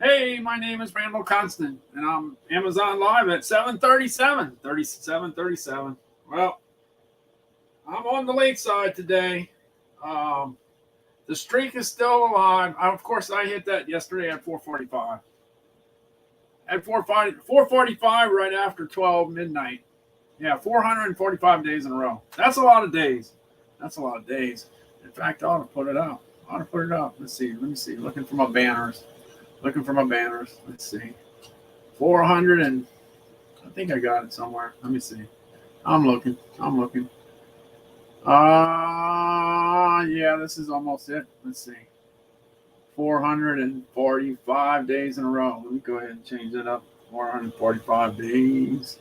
Hey, my name is Randall Constant, and I'm Amazon Live at 7:37. Well, I'm on the late side today. Um, the streak is still alive. Of course, I hit that yesterday at 4:45. At 4:45, right after 12 midnight. Yeah, 445 days in a row. That's a lot of days. That's a lot of days. In fact, I ought to put it up. I ought to put it up. Let's see. Let me see. Looking for my banners. Let's see. 400 and I think I got it somewhere. Let me see. I'm looking. Yeah, this is almost it. Let's see. 445 days in a row. Let me go ahead and change that up. 445 days.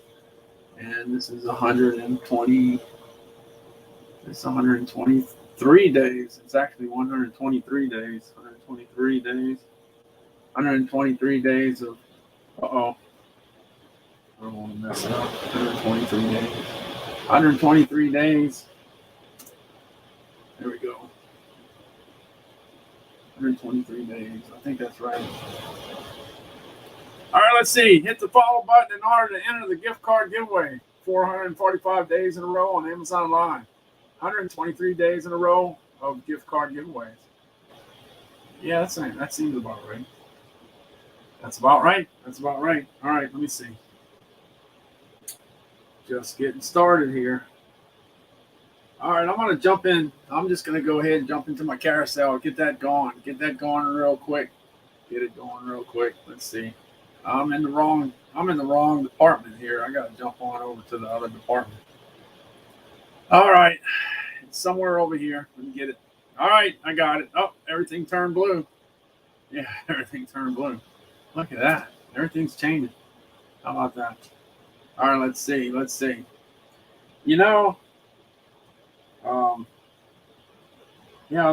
And this is 120. It's 123 days. It's actually 123 days. 123 days. 123 days of, I don't want to mess it up. 123 days. 123 days. There we go. 123 days. I think that's right. All right, let's see. Hit the follow button in order to enter the gift card giveaway. 445 days in a row on Amazon Live. 123 days in a row of gift card giveaways. Yeah, that seems about right. That's about right. All right, let me see. Just getting started here. All right, I'm going to jump in. I'm just going to go ahead and jump into my carousel. Get that going real quick. Get it going real quick. Let's see. I'm in the wrong department here. I got to jump on over to the other department. All right. It's somewhere over here. Let me get it. All right, I got it. Oh, everything turned blue. Yeah, everything turned blue. Look at that. Everything's changing. How about that? All right, let's see. You know, yeah, I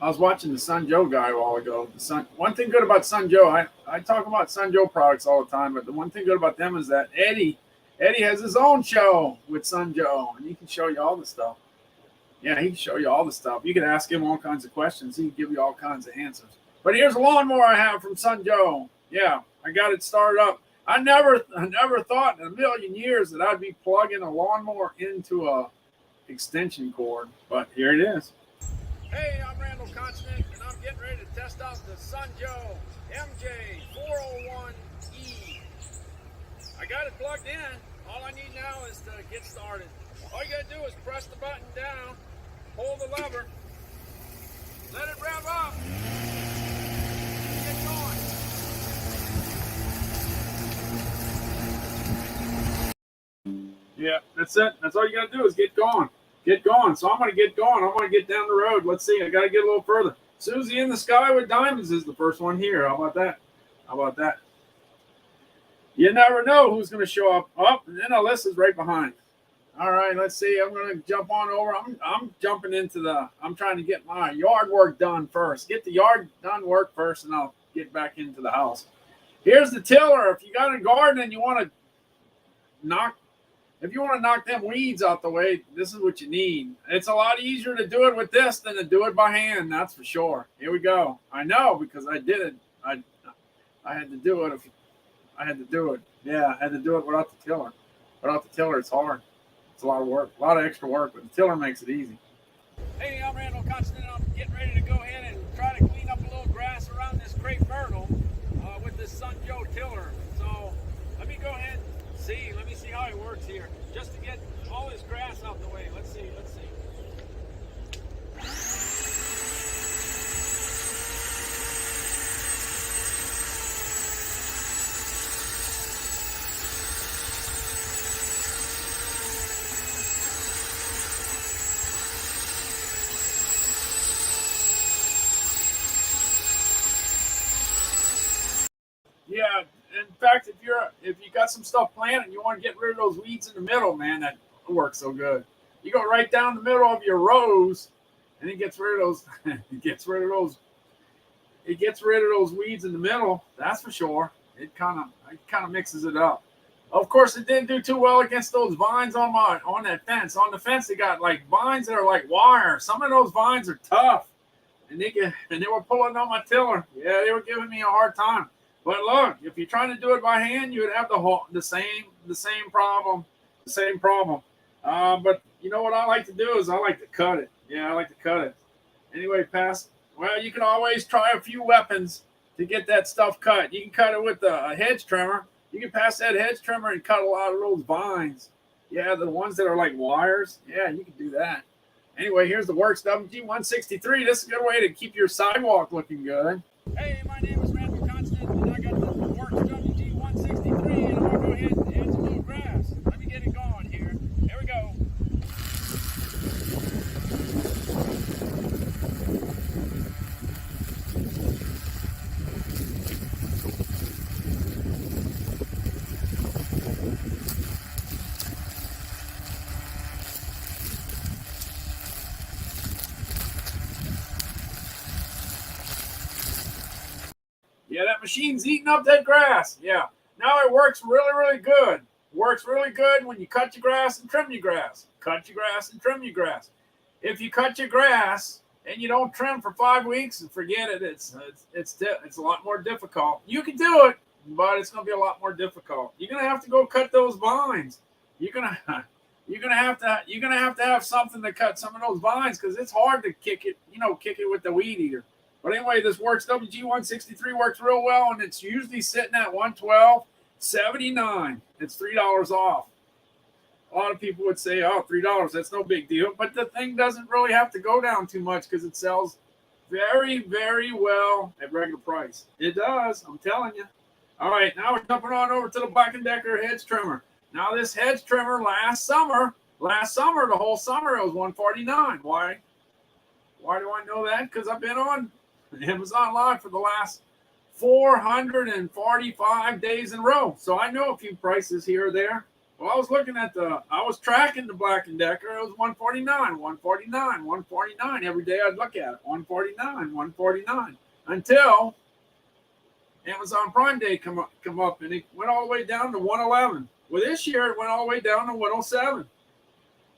was watching the Sun Joe guy a while ago. One thing good about Sun Joe, I talk about Sun Joe products all the time, but the one thing good about them is that Eddie has his own show with Sun Joe, and he can show you all the stuff. Yeah, he can show you all the stuff. You can ask him all kinds of questions. He can give you all kinds of answers. But here's a lawnmower I have from Sun Joe. Yeah, I got it started up. I never thought in a million years that I'd be plugging a lawnmower into a extension cord, but here it is. Hey, I'm Randall Constant, and I'm getting ready to test out the Sun Joe MJ401E. I got it plugged in. All I need now is to get started. All you gotta do is press the button down, hold the lever, let it rev up, and get going. Yeah, that's it. That's all you got to do is get going. So I'm going to get going. I'm going to get down the road. Let's see. I got to get a little further. Susie in the Sky with Diamonds is the first one here. How about that? You never know who's going to show up. Oh, and then Alyssa's right behind. All right, let's see. I'm going to jump on over. I'm jumping I'm trying to get my yard work done first. Get the yard done work first, and I'll get back into the house. Here's the tiller. If you got a garden and you want to knock them weeds out the way, this is what you need. It's a lot easier to do it with this than to do it by hand, that's for sure. Here we go. I know because I did it. I had to do it. Yeah, I had to do it without the tiller. Without the tiller, it's hard. It's a lot of work, a lot of extra work, but the tiller makes it easy. Hey, I'm Randall Constant. I'm getting ready to go ahead and try to clean up a little grass around this crepe myrtle with this Sun Joe tiller. So let me go ahead and let me see how it works here, just to get all this grass out the way. Let's see. Yeah, in fact, if you got some stuff planted and you want to get rid of those weeds in the middle, man, that works so good. You go right down the middle of your rows, and it gets rid of those. It gets rid of those weeds in the middle. That's for sure. It kind of mixes it up. Of course, it didn't do too well against those vines on that fence. On the fence, they got like vines that are like wire. Some of those vines are tough, and they were pulling on my tiller. Yeah, they were giving me a hard time. But look, if you're trying to do it by hand, you would have the same problem. The same problem. But you know what I like to do is I like to cut it. Yeah, I like to cut it. Anyway, well, you can always try a few weapons to get that stuff cut. You can cut it with a hedge trimmer. You can pass that hedge trimmer and cut a lot of those vines. Yeah, the ones that are like wires. Yeah, you can do that. Anyway, here's the Works WG163. This is a good way to keep your sidewalk looking good. Hey, my name is Randall Constant, and I got the Works WG163, and I'm going to go ahead and add some little grass. Let me get it going here. Here we go. Yeah, that machine's eating up that grass. Yeah. Now it works really, really good. Works really good when you cut your grass and trim your grass. Cut your grass and trim your grass. If you cut your grass and you don't trim for 5 weeks, and forget it. It's a lot more difficult. You can do it, but it's going to be a lot more difficult. You're going to have to go cut those vines. You're gonna have to have something to cut some of those vines because it's hard to kick it with the weed eater. But anyway, this Works WG163 works real well, and it's usually sitting at $112.79. It's $3 off. A lot of people would say, "Oh, $3, that's no big deal." But the thing doesn't really have to go down too much because it sells very, very well at regular price. It does, I'm telling you. All right, now we're jumping on over to the Black & Decker hedge trimmer. Now this hedge trimmer last summer, the whole summer, it was $149. Why? Why do I know that? Because I've been on Amazon Live for the last 445 days in a row. So I know a few prices here or there. Well, I was tracking the Black & Decker. It was $149, $149, $149. Every day I'd look at it, $149, $149. Until Amazon Prime Day come up, and it went all the way down to $111. Well, this year it went all the way down to $107.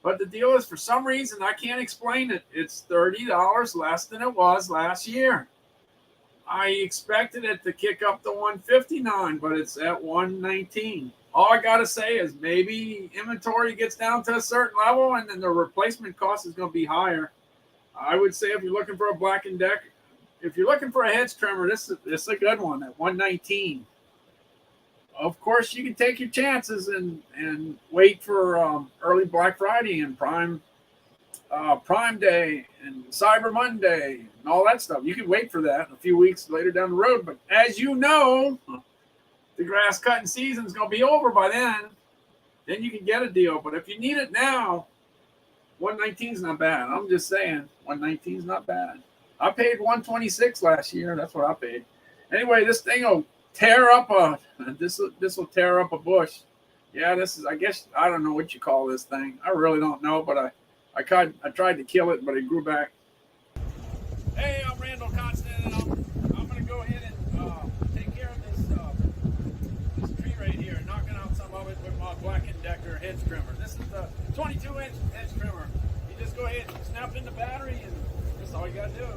But the deal is, for some reason, I can't explain it. It's $30 less than it was last year. I expected it to kick up to $159, but it's at $119. All I got to say is maybe inventory gets down to a certain level, and then the replacement cost is going to be higher. I would say if you're looking for a Black & Decker, if you're looking for a hedge trimmer, this is a good one at $119. Of course, you can take your chances and wait for early Black Friday and Prime Day and Cyber Monday and all that stuff. You can wait for that a few weeks later down the road. But as you know, the grass cutting season is going to be over by then. Then you can get a deal. But if you need it now, $119 is not bad. I'm just saying, $119 is not bad. I paid $126 last year. That's what I paid. Anyway, this thing will tear up this will tear up a bush. Yeah, this is, I guess, I don't know what you call this thing. I really don't know, but I tried to kill it, but it grew back. Hey, I'm Randall Constant, and I'm going to go ahead and take care of this tree right here, knocking out some of it with my Black & Decker hedge trimmer. This is the 22-inch hedge trimmer. You just go ahead and snap in the battery, and that's all you got to do.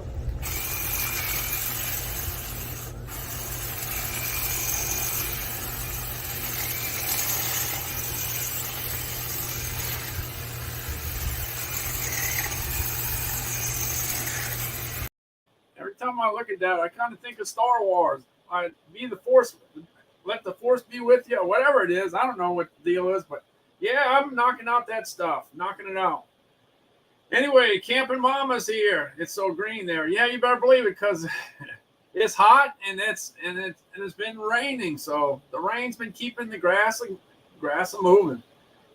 Every time I look at that, I kind of think of Star Wars. Let the force be with you, or whatever it is. I don't know what the deal is, but yeah, I'm knocking out that stuff, knocking it out. Anyway, Camping Mama's here. It's so green there. Yeah, you better believe it, because it's hot and it's been raining. So the rain's been keeping the grass moving.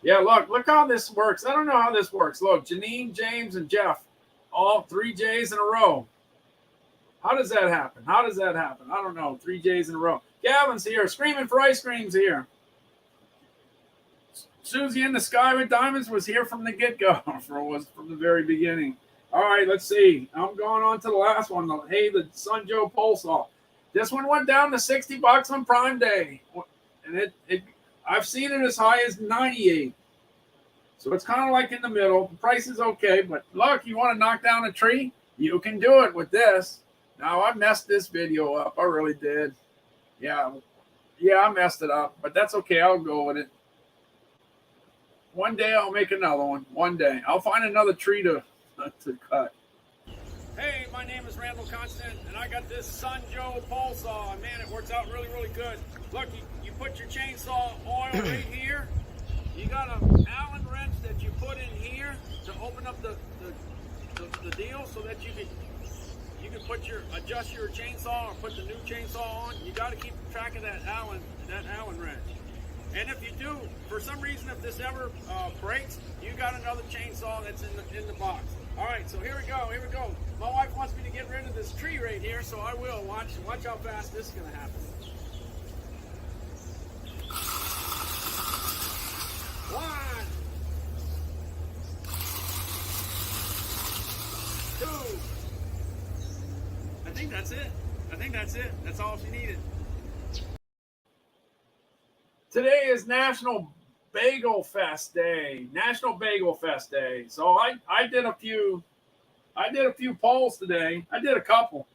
Yeah, look how this works. I don't know how this works. Look, Janine, James, and Jeff, all 3 J's in a row. How does that happen? I don't know. 3 J's in a row. Gavin's here. Screaming for ice cream's here. Susie in the Sky with Diamonds was here from the get-go. From the very beginning. All right, let's see. I'm going on to the last one. Hey, the Sun Joe pole saw. This one went down to $60 on Prime Day. And I've seen it as high as $98. So it's kind of like in the middle. The price is okay, but look, you want to knock down a tree? You can do it with this. Now, I messed this video up. I really did. Yeah, I messed it up, but that's okay. I'll go with it. One day I'll make another one. One day I'll find another tree to cut. Hey, my name is Randall Constant, and I got this Sun Joe pole saw. Man, it works out really, really good. Look, you put your chainsaw oil right here. You got an Allen wrench that you put in here to open up the deal so that you can adjust your chainsaw or put the new chainsaw on. You got to keep track of that Allen wrench. And if you do, for some reason, if this ever breaks, you got another chainsaw that's in the box. All right, so here we go. My wife wants me to get rid of this tree right here, so I will. Watch how fast this is going to happen. 1, 2. I think that's it. That's all she needed. Today is National Bagelfest Day. So I did a few polls today. I did a couple.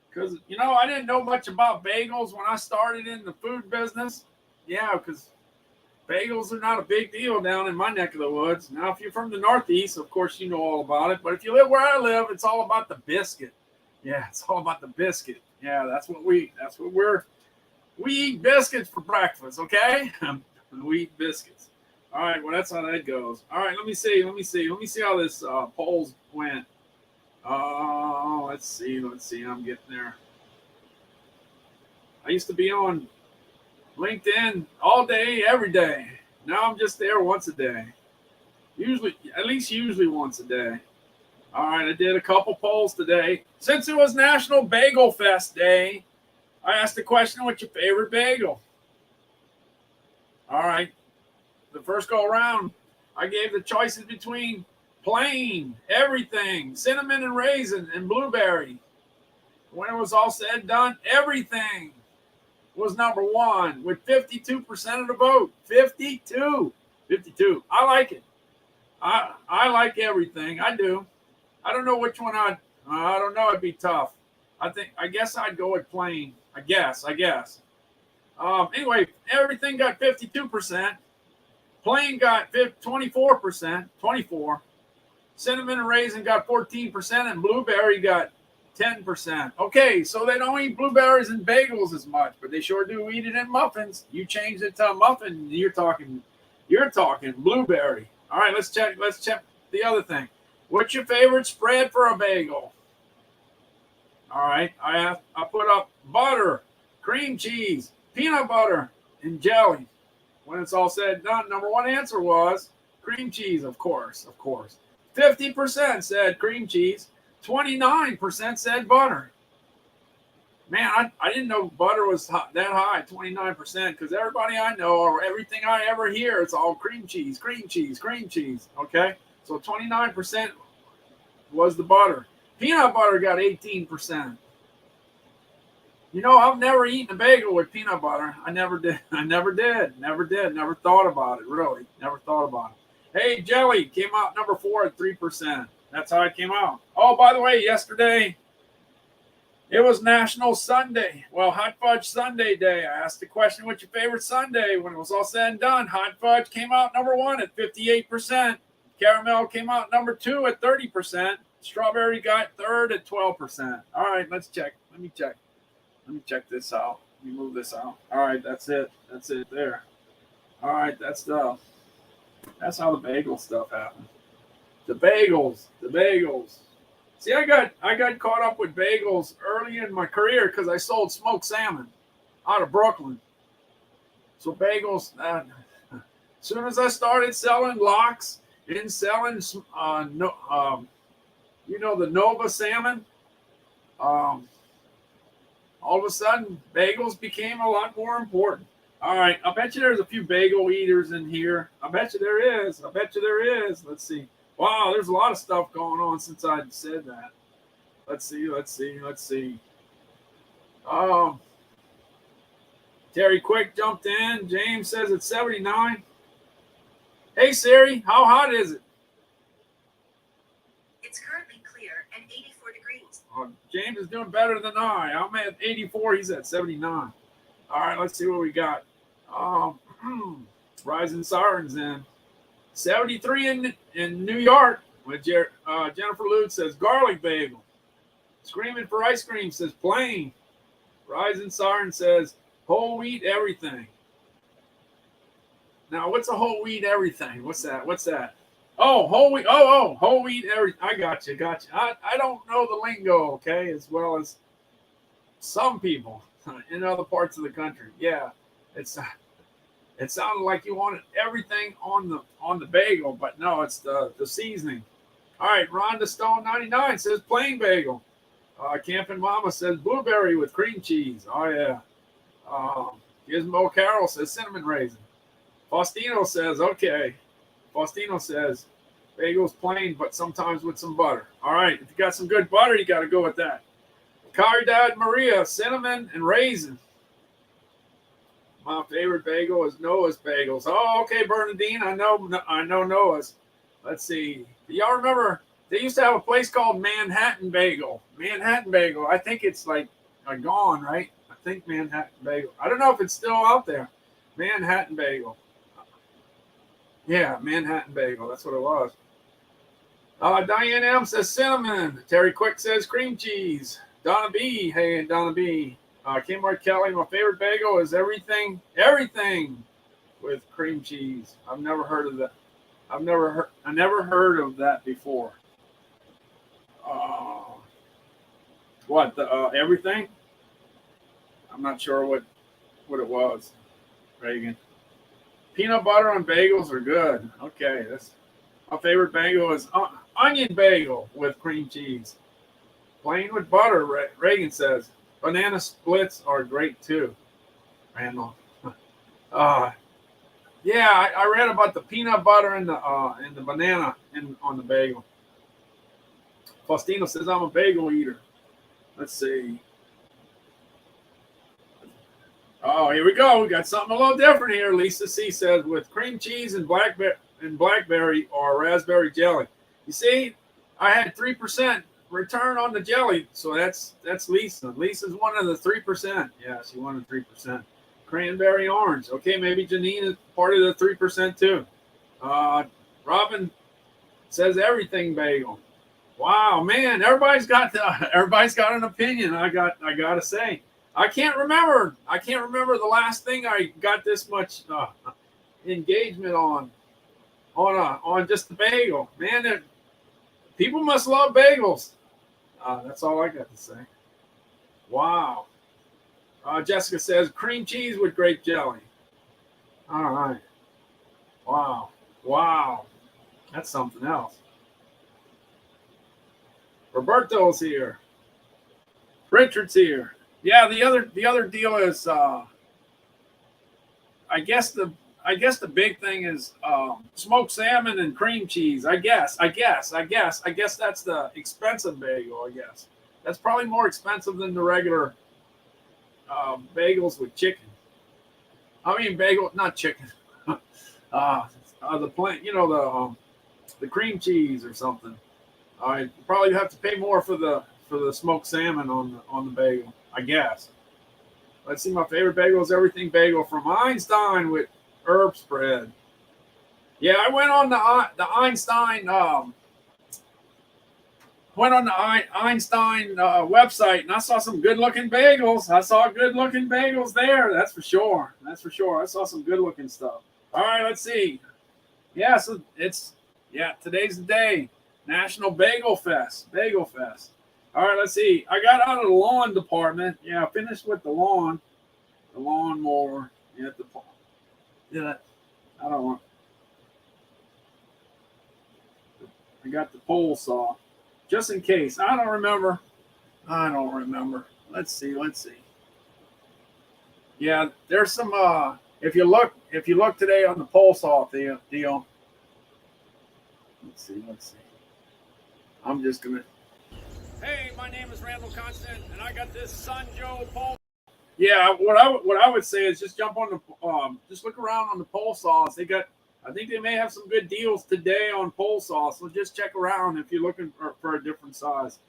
Because, I didn't know much about bagels when I started in the food business. Yeah, because bagels are not a big deal down in my neck of the woods. Now, if you're from the Northeast, of course, you know all about it. But if you live where I live, it's all about the biscuit. Yeah, it's all about the biscuit. Yeah, we eat biscuits for breakfast, okay? We eat biscuits. All right, well, that's how that goes. All right, let me see how this polls went. Let's see. I'm getting there. I used to be on LinkedIn all day, every day. Now I'm just there once a day. Usually once a day. All right, I did a couple polls today. Since it was National Bagelfest Day, I asked the question, what's your favorite bagel? All right. The first go around, I gave the choices between plain, everything, cinnamon and raisin, and blueberry. When it was all said and done, everything was number one with 52% of the vote. 52. I like it. I like everything. I do. I don't know which one I don't know. It'd be tough. I guess I'd go with plain. I guess. Anyway, everything got 52%. Plain got 24%. 24. Cinnamon and raisin got 14%, and blueberry got 10%. Okay, so they don't eat blueberries in bagels as much, but they sure do eat it in muffins. You change it to a muffin, you're talking blueberry. All right, let's check the other thing. What's your favorite spread for a bagel? All right, I put up butter, cream cheese, peanut butter, and jelly. When it's all said and done, number one answer was cream cheese, of course. 50% said cream cheese. 29% said butter. Man, I didn't know butter was that high, 29%, because everybody I know or everything I ever hear, it's all cream cheese. Okay? So 29% was the butter. Peanut butter got 18%. I've never eaten a bagel with peanut butter. I never did. Never thought about it, really. Never thought about it. Hey, jelly came out number 4 at 3%. That's how it came out. Oh, by the way, yesterday, it was National Sunday. Well, Hot Fudge Sunday Day. I asked the question, what's your favorite Sunday? When it was all said and done, Hot Fudge came out number 1 at 58%. Caramel came out number 2 at 30%. Strawberry got third at 12%. All right, let's check. Let me check this out. Let me move this out. All right, that's it. That's it there. All right, that's how the bagel stuff happened. The bagels. See, I got caught up with bagels early in my career because I sold smoked salmon out of Brooklyn. So bagels. As soon as I started selling lox and selling, the Nova salmon, all of a sudden bagels became a lot more important. All right, I bet you there's a few bagel eaters in here. I bet you there is. Let's see. Wow, there's a lot of stuff going on since I said that. Let's see. Terry Quick jumped in. James says it's 79. Hey, Siri, how hot is it? It's currently clear and 84 degrees. James is doing better than I. I'm at 84. He's at 79. All right, let's see what we got. Rising Sirens in 73 in New York. With Jennifer Lude says garlic bagel. Screaming for ice cream says plain. Rising Siren says whole wheat everything. Now, what's a whole wheat everything? What's that? Oh, whole wheat. Whole wheat everything. I got you. I don't know the lingo, okay, as well as some people in other parts of the country. Yeah, it sounded like you wanted everything on the bagel, but no, it's the seasoning. All right, Rhonda Stone 99 says plain bagel. Camping Mama says blueberry with cream cheese. Oh yeah. Gizmo Carroll says cinnamon raisin. Faustino says okay. Faustino says bagels plain, but sometimes with some butter. All right, if you got some good butter, you got to go with that. Caridad Maria, cinnamon and raisin. My favorite bagel is Noah's Bagels. Oh, okay, Bernadine. I know Noah's. Let's see. Do y'all remember they used to have a place called Manhattan Bagel? Manhattan Bagel. I think it's like gone, right? I think Manhattan Bagel. I don't know if it's still out there. Manhattan Bagel. Yeah, Manhattan Bagel. That's what it was. Diane M says cinnamon. Terry Quick says cream cheese. Donna B. Hey, Donna B. Kmart Kelly, my favorite bagel is everything with cream cheese. I've never heard of that. I never heard of that before. What the everything? I'm not sure what it was. Reagan. Peanut butter on bagels are good. Okay, that's my favorite bagel is onion bagel with cream cheese. Plain with butter. Reagan says. Banana splits are great too. Randall. Yeah, I read about the peanut butter and the banana on the bagel. Faustino says I'm a bagel eater. Let's see. Oh, here we go. We got something a little different here. Lisa C says with cream cheese and blackberry or raspberry jelly. You see, I had 3% return on the jelly, so that's Lisa. Lisa's one of the 3%. Yeah, she wanted 3%. Cranberry orange. Okay, maybe Janine is part of the 3% too. Robin says everything bagel. Wow, man, everybody's got an opinion. I gotta say, I can't remember the last thing I got this much engagement on just the bagel. Man, people must love bagels. That's all I got to say. Wow. Jessica says cream cheese with grape jelly. All right. Wow. That's something else. Roberto's here. Richard's here. Yeah, the other deal is I guess the big thing is smoked salmon and cream cheese. I guess that's the expensive bagel. I guess that's probably more expensive than the regular bagels with chicken. I mean not chicken. The plant, the cream cheese or something. I probably have to pay more for the smoked salmon on the bagel. I guess. Let's see. My favorite bagel is everything bagel from Einstein with herb spread. Yeah, I went on the Einstein website and I saw some good looking bagels. There. That's for sure. I saw some good looking stuff. All right, let's see. Yeah, so today's the day. National Bagelfest. All right, let's see. I got out of the lawn department. Yeah, I finished with the lawn. The lawnmower. Yeah, I don't want. I got the pole saw. Just in case. I don't remember. Let's see. Yeah, there's some if you look today on the pole saw deal. Let's see. I'm just gonna. Hey, my name is Randall Constant, and I got this Sunjo pole. Yeah, what I would say is just jump on the just look around on the pole saws. I think they may have some good deals today on pole saws. So just check around if you're looking for a different size.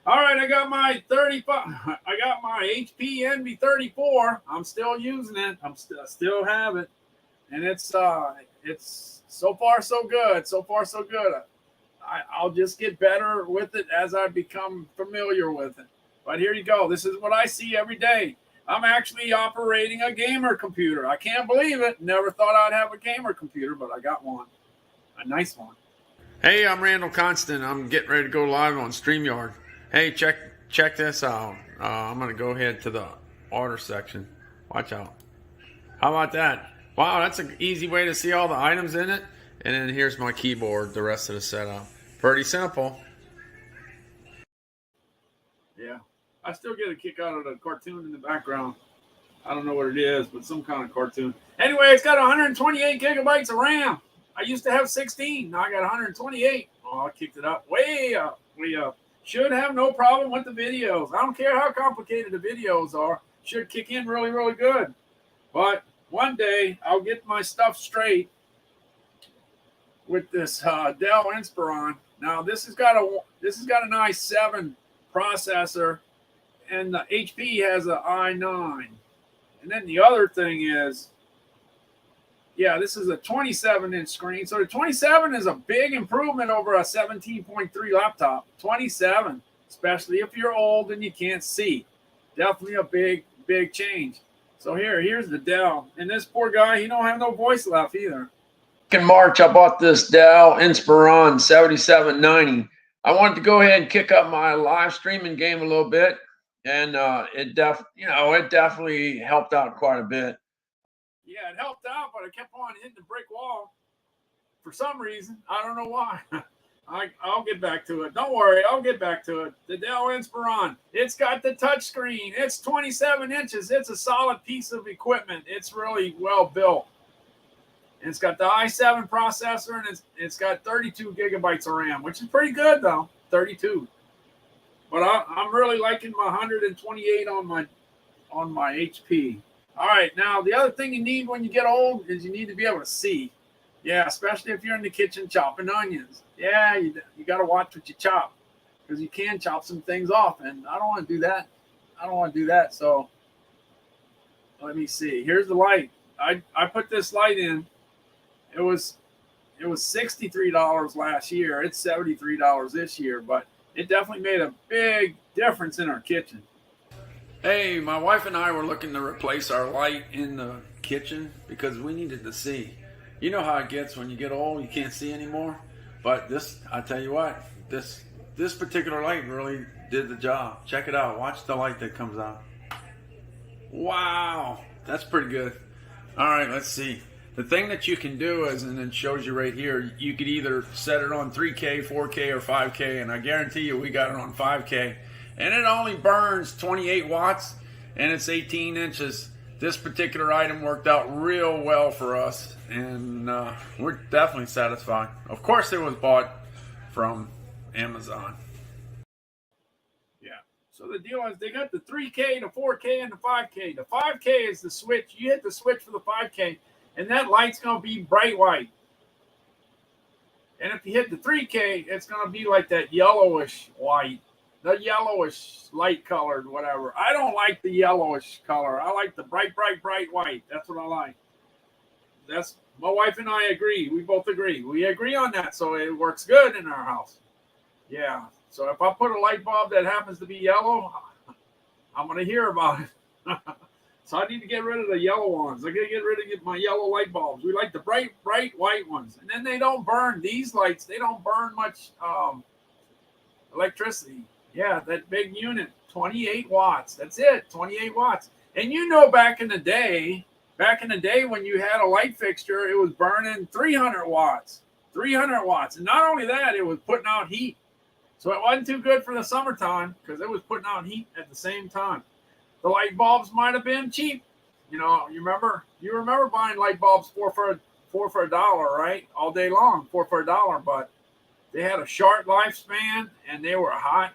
All right, I got my 35. I got my HP Envy 34. I'm still using it. Still have it, and it's so far so good. So far so good. I'll just get better with it as I become familiar with it. But here you go. This is what I see every day. I'm actually operating a gamer computer. I can't believe it. Never thought I'd have a gamer computer, but I got one. A nice one. Hey, I'm Randall Constant. I'm getting ready to go live on StreamYard. Hey, check this out. I'm going to go ahead to the order section. Watch out. How about that? Wow, that's an easy way to see all the items in it. And then here's my keyboard, the rest of the setup. Pretty simple. Yeah. I still get a kick out of the cartoon in the background. I don't know what it is, but some kind of cartoon. Anyway, it's got 128 gigabytes of RAM. I used to have 16. Now I got 128. Oh, I kicked it up. Way up. Way up. Should have no problem with the videos. I don't care how complicated the videos are. Should kick in really, really good. But one day I'll get my stuff straight with this Dell Inspiron. Now this has got an i7 processor, and the HP has an i9. And then the other thing is, yeah, this is a 27-inch screen. So the 27 is a big improvement over a 17.3 laptop. 27, especially if you're old and you can't see. Definitely a big, big change. So here's the Dell. And this poor guy, he don't have no voice left either. In March, I bought this Dell Inspiron 7790. I wanted to go ahead and kick up my live streaming game a little bit. And it definitely helped out quite a bit. Yeah, it helped out, but I kept on hitting the brick wall for some reason. I don't know why. I'll get back to it. Don't worry, I'll get back to it. The Dell Inspiron. It's got the touch screen. It's 27 inches. It's a solid piece of equipment. It's really well built. And it's got the i7 processor, and it's got 32 gigabytes of RAM, which is pretty good though. 32. But I'm really liking my 128 on my HP. All right, now the other thing you need when you get old is you need to be able to see. Yeah, especially if you're in the kitchen chopping onions. Yeah, you got to watch what you chop, because you can chop some things off, and I don't want to do that. So let me see. Here's the light. I put this light in. It was $63 last year. It's $73 this year, but it definitely made a big difference in our kitchen. Hey, my wife and I were looking to replace our light in the kitchen because we needed to see. You know how it gets when you get old, you can't see anymore. But I tell you what, this particular light really did the job. Check it out. Watch the light that comes out. Wow, that's pretty good. All right, let's see. The thing that you can do is, and it shows you right here, you could either set it on 3K, 4K, or 5K, and I guarantee you we got it on 5K. And it only burns 28 watts, and it's 18 inches. This particular item worked out real well for us, and we're definitely satisfied. Of course, it was bought from Amazon. Yeah. So the deal is they got the 3K, the 4K, and the 5K. The 5K is the switch. You hit the switch for the 5K, and that light's going to be bright white. And if you hit the 3K, it's going to be like that yellowish white. The yellowish light colored, whatever. I don't like the yellowish color. I like the bright, bright, bright white. That's what I like. That's my wife and I agree. We both agree. We agree on that, so it works good in our house. Yeah. So if I put a light bulb that happens to be yellow, I'm going to hear about it. So I need to get rid of the yellow ones. I got to get rid of my yellow light bulbs. We like the bright, bright white ones. And then they don't burn. These lights, they don't burn much electricity. Yeah, that big unit, 28 watts. That's it, 28 watts. And you know, back in the day when you had a light fixture, it was burning 300 watts. 300 watts. And not only that, it was putting out heat. So it wasn't too good for the summertime because it was putting out heat at the same time. The light bulbs might have been cheap. You know, you remember buying light bulbs four for $1, right? All day long, $4 for $1. But they had a short lifespan and they were hot.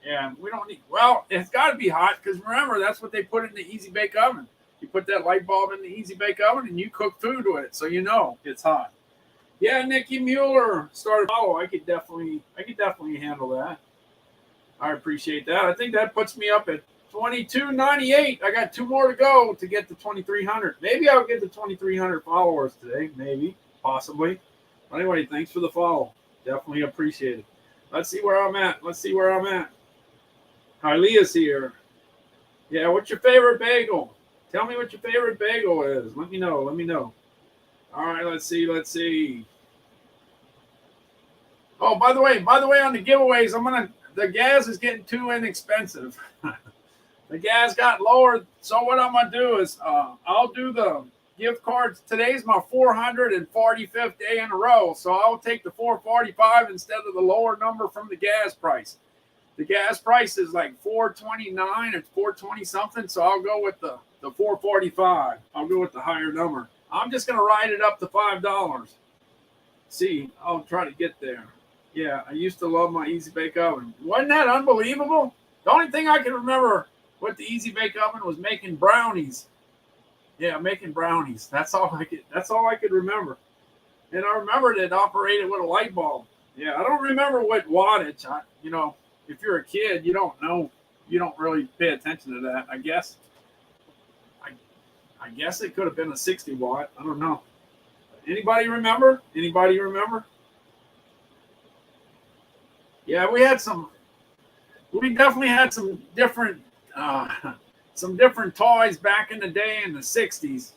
Yeah, we don't need, well, it's got to be hot because remember, that's what they put in the Easy Bake Oven. You put that light bulb in the Easy Bake Oven and you cook food with it, so you know it's hot. Yeah, Nikki Mueller started. Oh, I could definitely handle that. I appreciate that. I think that puts me up at 2298. I got 2 more to go to get to 2300. Maybe I'll get to 2300 followers today. Maybe, possibly. But anyway, thanks for the follow. Definitely appreciate it. Let's see where I'm at. Hylia's here. Yeah, what's your favorite bagel? Tell me what your favorite bagel is. Let me know. All right, let's see. Oh, by the way, on the giveaways, the gas is getting too inexpensive. The gas got lowered, so what I'm gonna do is I'll do the gift cards. Today's my 445th day in a row, so I'll take the 445 instead of the lower number from the gas price. The gas price is like 429 or 420 something, so I'll go with the 445. I'll go with the higher number. I'm just gonna ride it up to $5. See, I'll try to get there. Yeah, I used to love my Easy Bake Oven. Wasn't that unbelievable? The only thing I can remember with the Easy Bake Oven was making brownies. Yeah, making brownies. That's all I could remember. And I remembered it operated with a light bulb. Yeah, I don't remember what wattage. If you're a kid, you don't know. You don't really pay attention to that. I guess it could have been a 60 watt. I don't know. Anybody remember? Yeah, we definitely had some different toys back in the day in the 60s.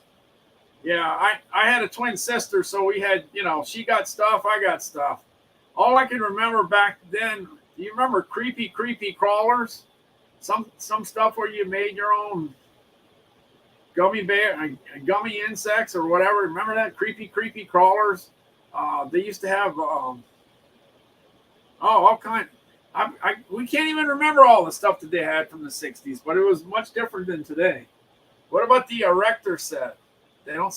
Yeah, I had a twin sister, so we had, she got stuff, I got stuff. All I can remember back then, do you remember creepy crawlers? Some stuff where you made your own gummy insects or whatever. Remember that? Creepy crawlers? They used to have all kind. We can't even remember all the stuff that they had from the 60s, but it was much different than today. What about the Erector set? Do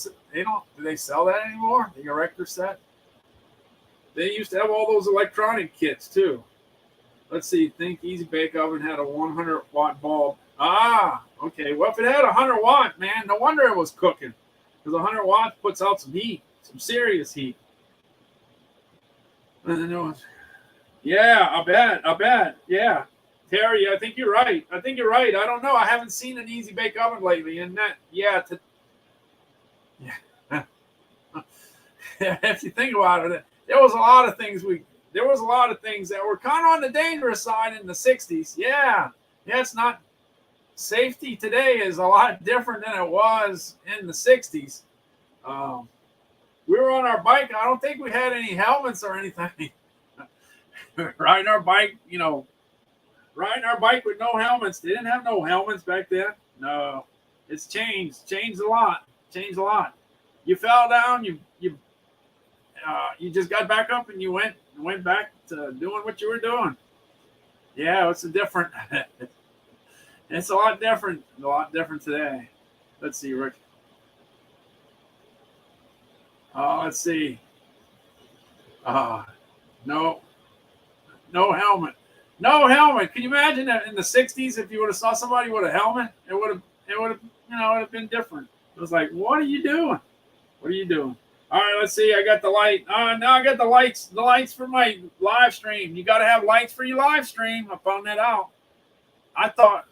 they sell that anymore? The Erector set? They used to have all those electronic kits too. Let's see. Think Easy Bake Oven had a 100 watt bulb. Ah, okay. Well, if it had 100 watt, man, no wonder it was cooking. Because 100 watts puts out some heat, some serious heat. And then it was, yeah, I bet. Yeah. Terry, I think you're right. I don't know. I haven't seen an Easy Bake Oven lately. And that, yeah. If you think about it, there was a lot of things that were kind of on the dangerous side in the 60s. Yeah, it's not. Safety today is a lot different than it was in the 60s. We were on our bike. I don't think we had any helmets or anything. Riding our bike with no helmets. They didn't have no helmets back then. No, it's changed a lot. You fell down, you just got back up and you went back to doing what you were doing. Yeah, it's it's a lot different today. Let's see, Rick. Let's see. No helmet. No helmet. Can you imagine that in the 60s if you would have saw somebody with a helmet? It would have been different. It was like, what are you doing? All right, let's see. I got the light. Now I got the lights for my live stream. You got to have lights for your live stream. I found that out. I thought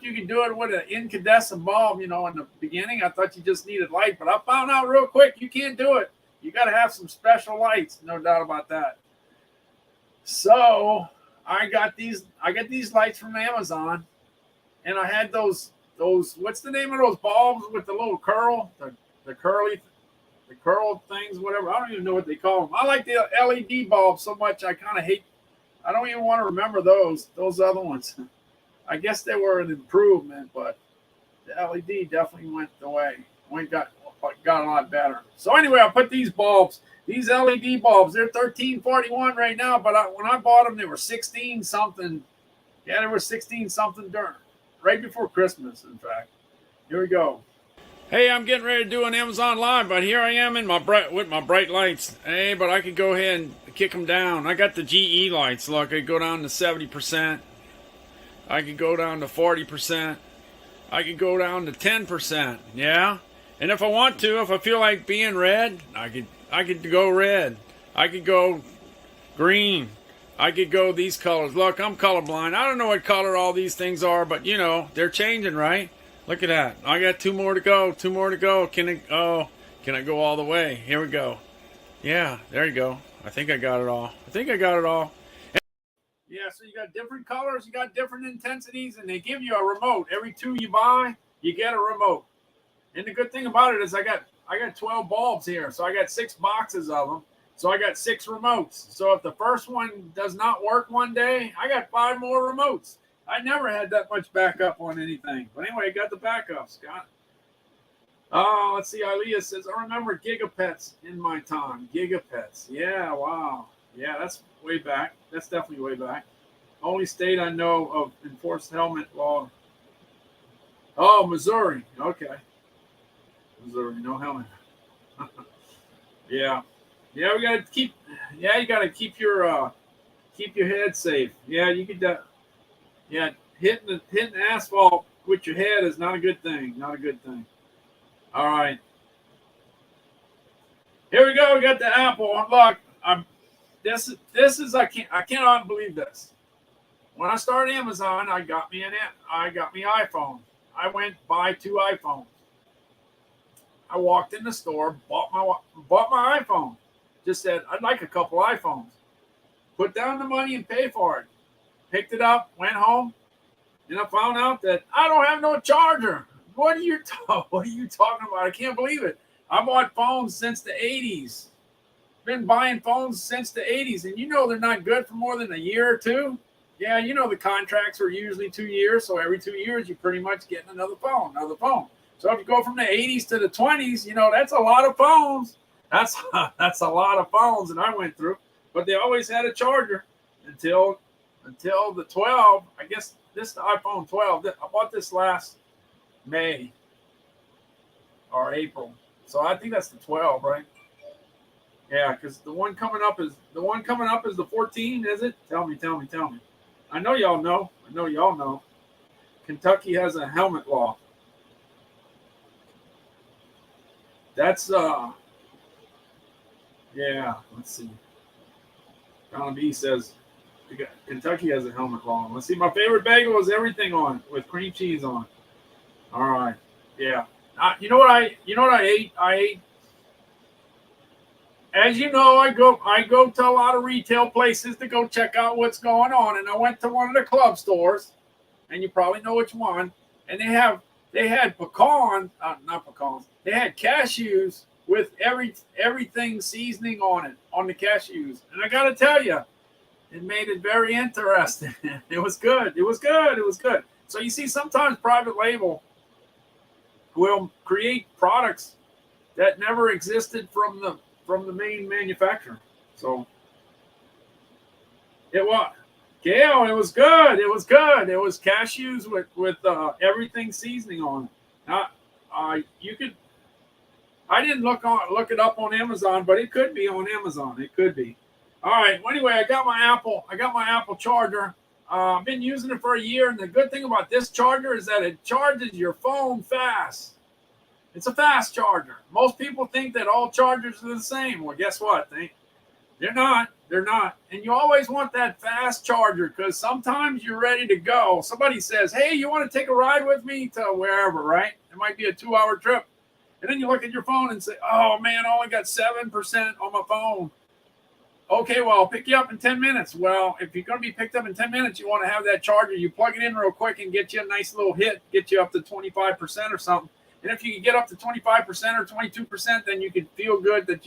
you could do it with an incandescent bulb, in the beginning. I thought you just needed light, but I found out real quick you can't do it. You got to have some special lights, no doubt about that. So I got these lights from Amazon, and I had those what's the name of those bulbs with the little curl, the curl things, whatever. I don't even know what they call them. I like the LED bulbs so much. I kind of hate. I don't even want to remember those other ones. I guess they were an improvement, but the LED definitely went away. Got a lot better. So anyway, I put these LED bulbs. They're $13.41 right now, but when I bought them, they were 16 something. Yeah, they were 16 something right before Christmas. In fact, here we go. Hey, I'm getting ready to do an Amazon Live, but here I am with my bright lights. Hey, but I could go ahead and kick them down. I got the GE lights. Look, I could go down to 70%. I could go down to 40%. I could go down to 10%. Yeah? And if I want to, if I feel like being red, I could go red. I could go green. I could go these colors. Look, I'm colorblind. I don't know what color all these things are, but you know, they're changing, right? Look at that. I got 2 more to go. 2 more to go. Can I go all the way? Here we go. Yeah, there you go. I think I got it all. Yeah, so you got different colors, you got different intensities, and they give you a remote. Every 2 you buy, you get a remote. And the good thing about it is I got 12 bulbs here, so I got 6 boxes of them. So I got 6 remotes. So if the first one does not work one day, I got 5 more remotes. I never had that much backup on anything. But anyway, I got the backup, Scott. Oh, let's see. Ilea says, I remember Gigapets in my time. Gigapets. Yeah, wow. Yeah, that's way back. That's definitely way back. Only state I know of enforced helmet law. Oh, Missouri. Okay. Missouri, no helmet. Yeah. Yeah, we gotta keep. Yeah, you gotta keep your head safe. Yeah, you could. Yeah, hitting asphalt with your head is not a good thing. Not a good thing. All right. Here we go. We got the Apple. Look, this is I cannot believe this. When I started Amazon, I got me iPhone. I went buy 2 iPhones. I walked in the store, bought my iPhone. Just said, I'd like a couple iPhones. Put down the money and pay for it. Picked it up, went home, and I found out that I don't have no charger. What are you talking about? I can't believe it. I bought phones since the 80s. Been buying phones since the 80s, and you know they're not good for more than a year or 2. Yeah, you know the contracts are usually 2 years, so every 2 years you're pretty much getting another phone. So if you go from the 80s to the 20s, you know, that's a lot of phones. That's a lot of phones that I went through. But they always had a charger until the 12. I guess this is the iPhone 12. I bought this last May or April. So I think that's the 12, right? Yeah, because the one coming up is the 14, is it? Tell me. I know y'all know. Kentucky has a helmet law. That's yeah, let's see. Don B says Kentucky has a helmet law. Let's see. My favorite bagel is everything on with cream cheese on. All right. Yeah. You know what I ate? I ate. As you know, I go to a lot of retail places to go check out what's going on, and I went to one of the club stores, and you probably know which one. And they had not pecans. They had cashews with everything seasoning on the cashews. And I got to tell you, it made it very interesting. It was good. So you see, sometimes private label will create products that never existed from the main manufacturer. So it was. Gail, it was good. It was cashews with everything seasoning on it. You could. I didn't look it up on Amazon, but it could be on Amazon. It could be. All right. Well, anyway, I got my Apple charger. I've been using it for a year, and the good thing about this charger is that it charges your phone fast. It's a fast charger. Most people think that all chargers are the same. Well, guess what? They're not. And you always want that fast charger because sometimes you're ready to go. Somebody says, hey, you want to take a ride with me to wherever, right? It might be a 2-hour trip. And then you look at your phone and say, oh, man, I only got 7% on my phone. Okay, well, I'll pick you up in 10 minutes. Well, if you're going to be picked up in 10 minutes, you want to have that charger. You plug it in real quick and get you a nice little hit, get you up to 25% or something. And if you can get up to 25% or 22%, then you can feel good that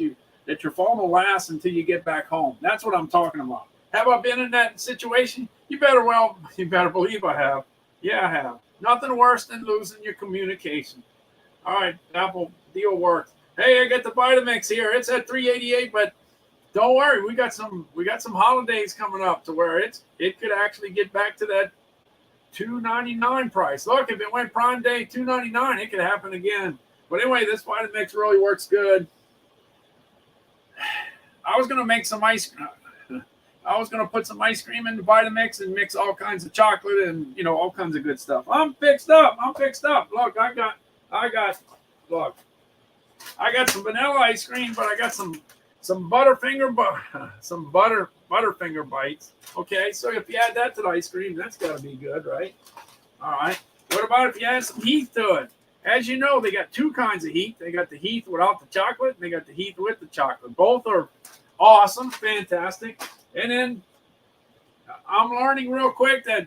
your phone will last until you get back home. That's what I'm talking about. Have I been in that situation? You better believe I have. Yeah, I have. Nothing worse than losing your communication. All right, Apple deal works. Hey, I got the Vitamix here. It's at $3.88, but don't worry, we got some holidays coming up to where it could actually get back to that $2.99 price. Look, if it went Prime Day $2.99, it could happen again. But anyway, this Vitamix really works good. I was gonna make some ice cream. I was gonna put some ice cream in the Vitamix and mix all kinds of chocolate and all kinds of good stuff. I'm fixed up. Look, I got. Look, I got some vanilla ice cream, but I got some Butterfinger, some Butterfinger bites. Okay, so if you add that to the ice cream, that's got to be good, right? All right. What about if you add some Heath to it? As you know, they got two kinds of Heath. They got the Heath without the chocolate, and they got the Heath with the chocolate. Both are awesome, fantastic. And then I'm learning real quick that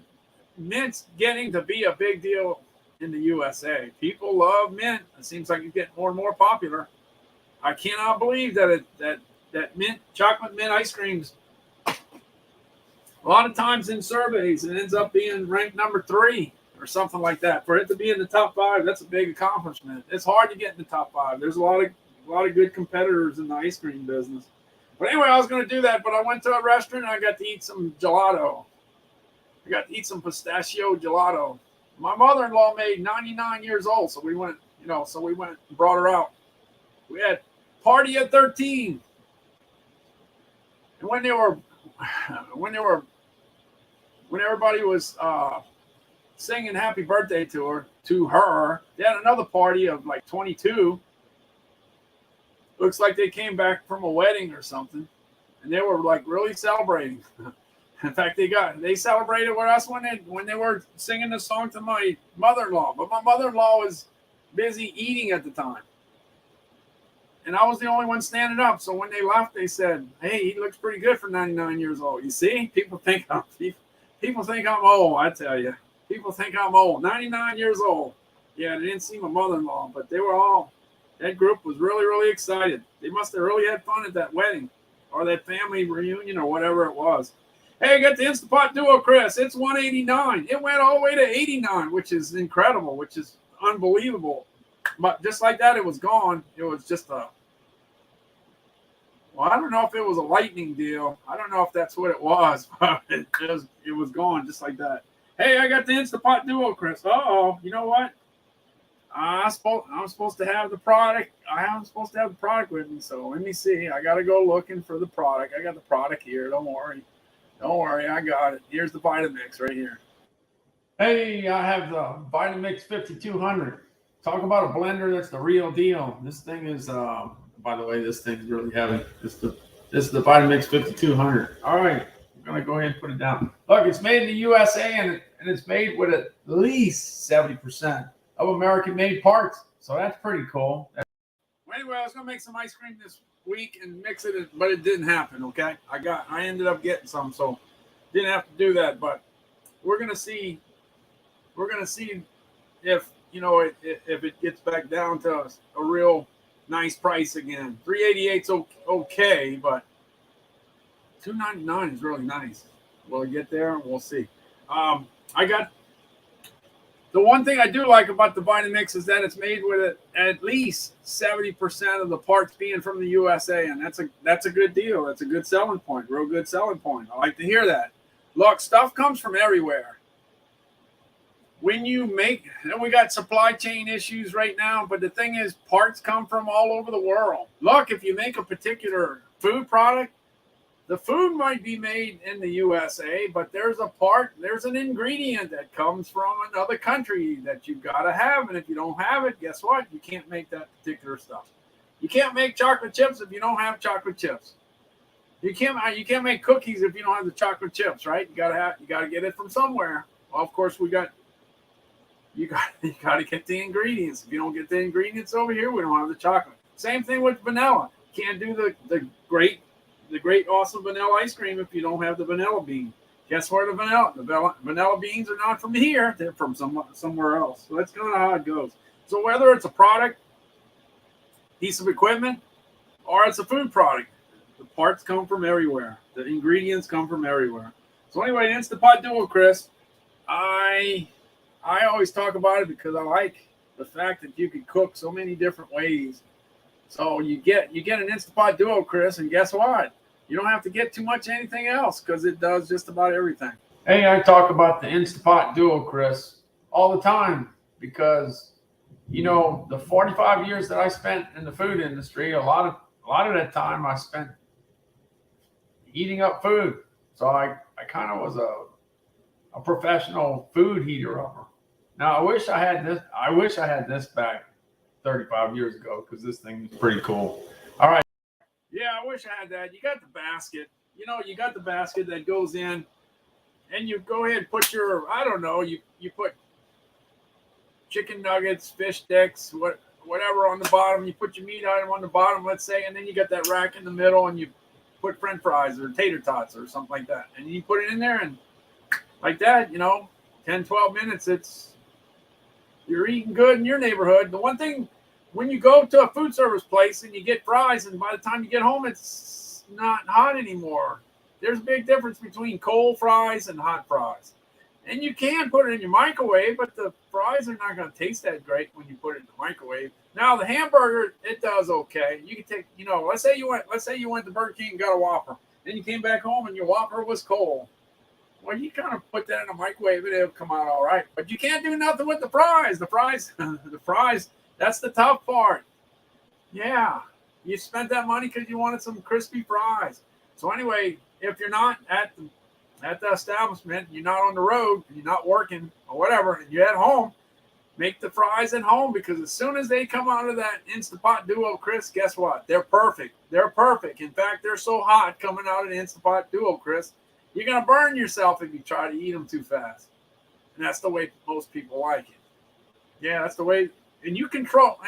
mint's getting to be a big deal in the USA. People love mint. It seems like it's getting more and more popular. I cannot believe that that mint, chocolate mint ice creams, a lot of times in surveys, it ends up being ranked number 3 or something like that. For it to be in the top 5, that's a big accomplishment. It's hard to get in the top 5. There's a lot of good competitors in the ice cream business. But anyway, I was going to do that, but I went to a restaurant and I got to eat some gelato. I got to eat some pistachio gelato. My mother-in-law made 99 years old, so we went and brought her out. We had party at 13. And when everybody was singing happy birthday to her, they had another party of like 22. Looks like they came back from a wedding or something, and they were like really celebrating. In fact, they celebrated with us when they were singing the song to my mother-in-law. But my mother-in-law was busy eating at the time, and I was the only one standing up. So when they left, they said, "Hey, he looks pretty good for 99 years old." You see, people think I'm old. I tell you, people think I'm old. 99 years old. Yeah, they didn't see my mother-in-law, but they were all. That group was really, really excited. They must have really had fun at that wedding or that family reunion or whatever it was. Hey, I got the Instapot Duo, Chris. It's 189. It went all the way to 89, which is incredible, which is unbelievable. But just like that, it was gone. It was just I don't know if it was a lightning deal. I don't know if that's what it was, but it was gone just like that. Hey, I got the Instapot Duo, Chris. Uh-oh. You know what? I'm supposed to have the product. I'm supposed to have the product with me. So let me see. I got to go looking for the product. I got the product here. Don't worry. I got it. Here's the Vitamix right here. Hey, I have the Vitamix 5200. Talk about a blender that's the real deal. This thing is, by the way, this thing's really heavy. This is the Vitamix 5200. All right. I'm going to go ahead and put it down. Look, it's made in the USA, and it's made with at least 70% of American-made parts. So that's pretty cool. Well, anyway, I was going to make some ice cream this week and mix it, but it didn't happen, okay? I ended up getting some, so didn't have to do that. But we're going to see if, if it gets back down to a real nice price again. $3.88's okay, but $2.99 is really nice. Will it get there? We'll see. The one thing I do like about the Vitamix is that it's made with at least 70% of the parts being from the USA, and that's a good deal. That's a good selling point, real good selling point. I like to hear that. Look, stuff comes from everywhere. When you make, and we got supply chain issues right now, but the thing is, parts come from all over the world. Look, if you make a particular food product, the food might be made in the USA, but there's an ingredient that comes from another country that you've got to have. And if you don't have it, guess what? You can't make that particular stuff. You can't make chocolate chips if you don't have chocolate chips. You can't make cookies if you don't have the chocolate chips, right? You gotta get it from somewhere. Well, of course, you got to get the ingredients. If you don't get the ingredients over here, we don't have the chocolate. Same thing with vanilla. Can't do the great awesome vanilla ice cream if you don't have the vanilla bean. Guess where the vanilla beans are not from here, they're from somewhere else. So that's kind of how it goes. So whether it's a product, piece of equipment, or it's a food product, the parts come from everywhere. The ingredients come from everywhere. So anyway, Instapot Duo, Chris. I always talk about it because I like the fact that you can cook so many different ways. So you get an Instapot Duo, Chris, and guess what? You don't have to get too much anything else because it does just about everything. Hey, I talk about the Instapot Duo, Chris, all the time because, the 45 years that I spent in the food industry, a lot of that time I spent heating up food. So I kind of was a professional food heater upper. Now I wish I had this back 35 years ago because this thing is pretty cool. All right. Yeah, I wish I had that. You got the basket. You know, you got the basket that goes in, and you go ahead and put your, I don't know, you put chicken nuggets, fish sticks, whatever on the bottom. You put your meat item on the bottom, let's say, and then you got that rack in the middle, and you put French fries or tater tots or something like that. And you put it in there, and like that, you know, 10, 12 minutes, you're eating good in your neighborhood. The one thing, when you go to a food service place and you get fries, and by the time you get home, it's not hot anymore. There's a big difference between cold fries and hot fries. And you can put it in your microwave, but the fries are not going to taste that great when you put it in the microwave. Now the hamburger, it does okay. You can take, you know, let's say you went to Burger King and got a Whopper, then you came back home and your Whopper was cold. Well, you kind of put that in the microwave and it'll come out all right. But you can't do nothing with the fries. The fries, that's the tough part. Yeah, you spent that money because you wanted some crispy fries. So anyway, if you're not at the establishment, you're not on the road, you're not working or whatever, and you're at home, make the fries at home, because as soon as they come out of that Instapot Duo Crisp, guess what? They're perfect. They're perfect. In fact, they're so hot coming out of the Instapot Duo Crisp, you're going to burn yourself if you try to eat them too fast. And that's the way most people like it. Yeah, that's the way. And you control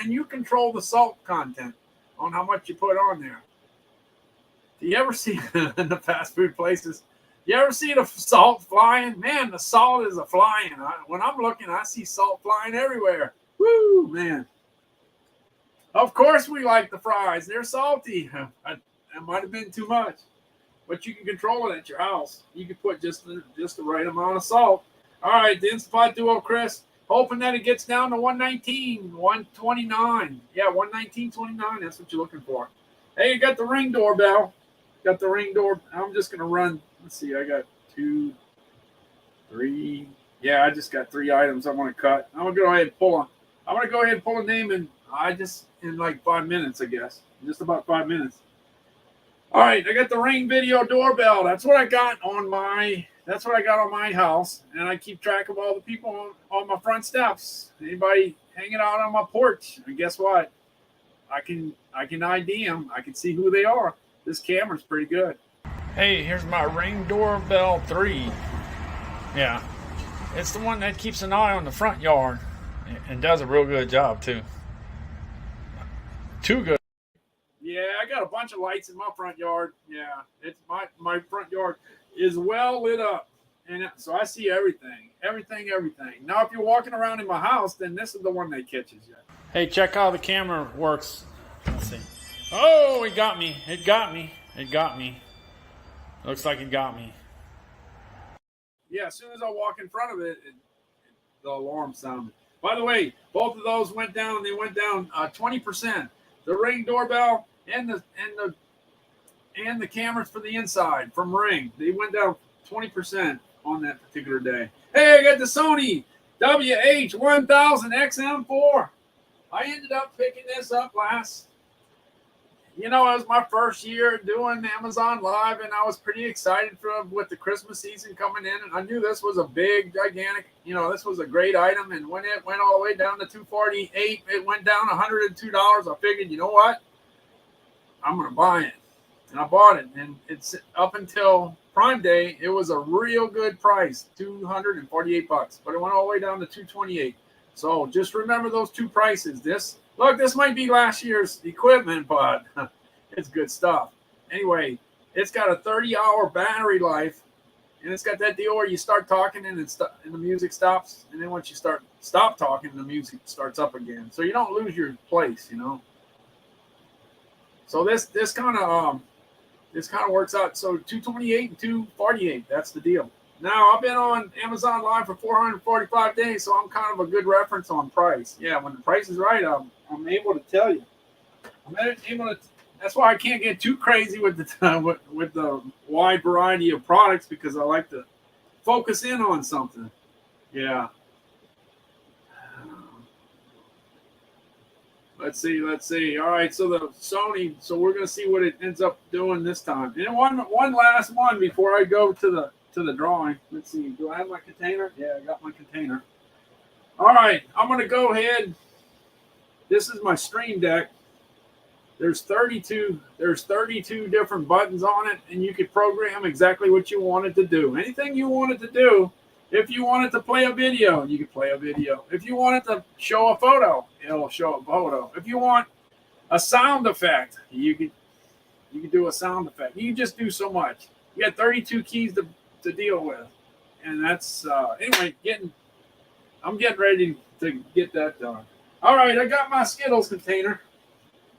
the salt content on how much you put on there. Do you ever see in the fast food places, you ever see the salt flying? Man, the salt is flying. When I'm looking, I see salt flying everywhere. Woo, man. Of course we like the fries. They're salty. That might have been too much. But you can control it at your house. You can put just the right amount of salt. All right, the Instapot Duo Crisp. Hoping that it gets down to 119, 129. Yeah, 119.29. That's what you're looking for. Hey, you got the Ring doorbell. Got the Ring door. I'm just going to run. Let's see. I got 2, 3. Yeah, I just got 3 items I want to cut. I'm going to go ahead and pull a name in like 5 minutes, I guess. Just about 5 minutes. All right, I got the Ring video doorbell. That's what I got on my house, and I keep track of all the people on my front steps. Anybody hanging out on my porch? And guess what? I can ID them. I can see who they are. This camera's pretty good. Hey, here's my Ring doorbell 3. Yeah, it's the one that keeps an eye on the front yard and does a real good job too. Too good. Yeah, I got a bunch of lights in my front yard. Yeah, it's my front yard is well lit up, and so I see everything. Now, if you're walking around in my house, then this is the one that catches you. Hey, check how the camera works. Let's see. Oh, it got me. Looks like it got me. Yeah, as soon as I walk in front of it, the alarm sounded. By the way, both of those went down. They went down 20%. The Ring doorbell and the cameras for the inside from Ring, they went down 20% on that particular day. Hey, I got the Sony WH-1000XM4. I ended up picking this up it was my first year doing Amazon Live, and I was pretty excited with the Christmas season coming in, and I knew this was a big, gigantic, this was a great item, and when it went all the way down to $248, it went down $102. I figured, you know what? I'm going to buy it. And I bought it, and it's up until Prime Day, it was a real good price, $248, but it went all the way down to $228. So just remember those two prices. This might be last year's equipment, but it's good stuff. Anyway, it's got a 30-hour battery life, and it's got that deal where you start talking and the music stops, and then once you stop talking, the music starts up again. So you don't lose your place, So this kind of works out. So $228 and $248. That's the deal. Now, I've been on Amazon Live for 445 days, so I'm kind of a good reference on price. Yeah, when the price is right, I'm able to tell you. That's why I can't get too crazy with the wide variety of products, because I like to focus in on something. Yeah. Let's see. All right, so the Sony. So we're gonna see what it ends up doing this time. And one last one before I go to the drawing. Let's see. Do I have my container? Yeah, I got my container. All right, I'm gonna go ahead. This is my Stream Deck. There's 32 different buttons on it, and you can program exactly what you want it to do. Anything you want it to do. If you want it to play a video, you can play a video. If you want it to show a photo, it'll show a photo. If you want a sound effect, you can do a sound effect. You can just do so much. You got 32 keys to deal with. And that's anyway, I'm getting ready to get that done. All right, I got my Skittles container.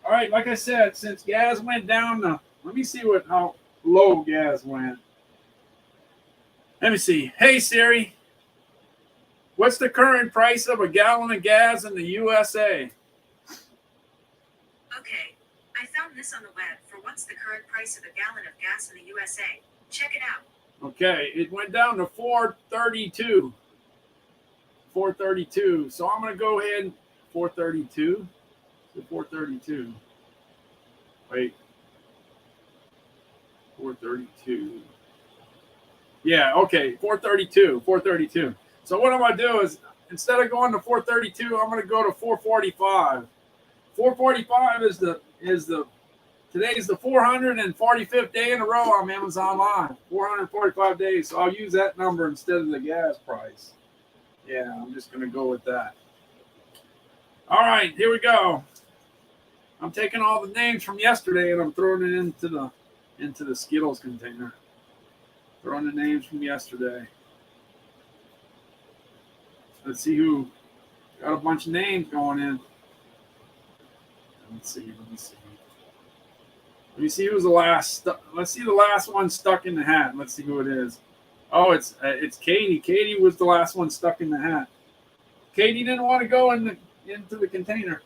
All right, like I said, since gas went down, let me see how low gas went. Let me see. Hey Siri, what's the current price of a gallon of gas in the USA? Okay, I found this on the web for what's the current price of a gallon of gas in the USA. Check it out. Okay, it went down to $4.32. $4.32. So I'm going to go ahead and $4.32. $4.32. Wait. $4.32. Yeah, okay, $4.32. $4.32. So what I'm going to do is, instead of going to $4.32, I'm going to go to $4.45. $4.45 today's the 445th day in a row on Amazon Live. 445 days. So I'll use that number instead of the gas price. Yeah, I'm just going to go with that. All right, here we go. I'm taking all the names from yesterday and I'm throwing it into the Skittles container. Throwing the names from yesterday. Let's see who got a bunch of names going in. Let's see. Let me see who's the last. Let's see the last one stuck in the hat. Let's see who it is. Oh, it's Katie. Katie was the last one stuck in the hat. Katie didn't want to go into the container.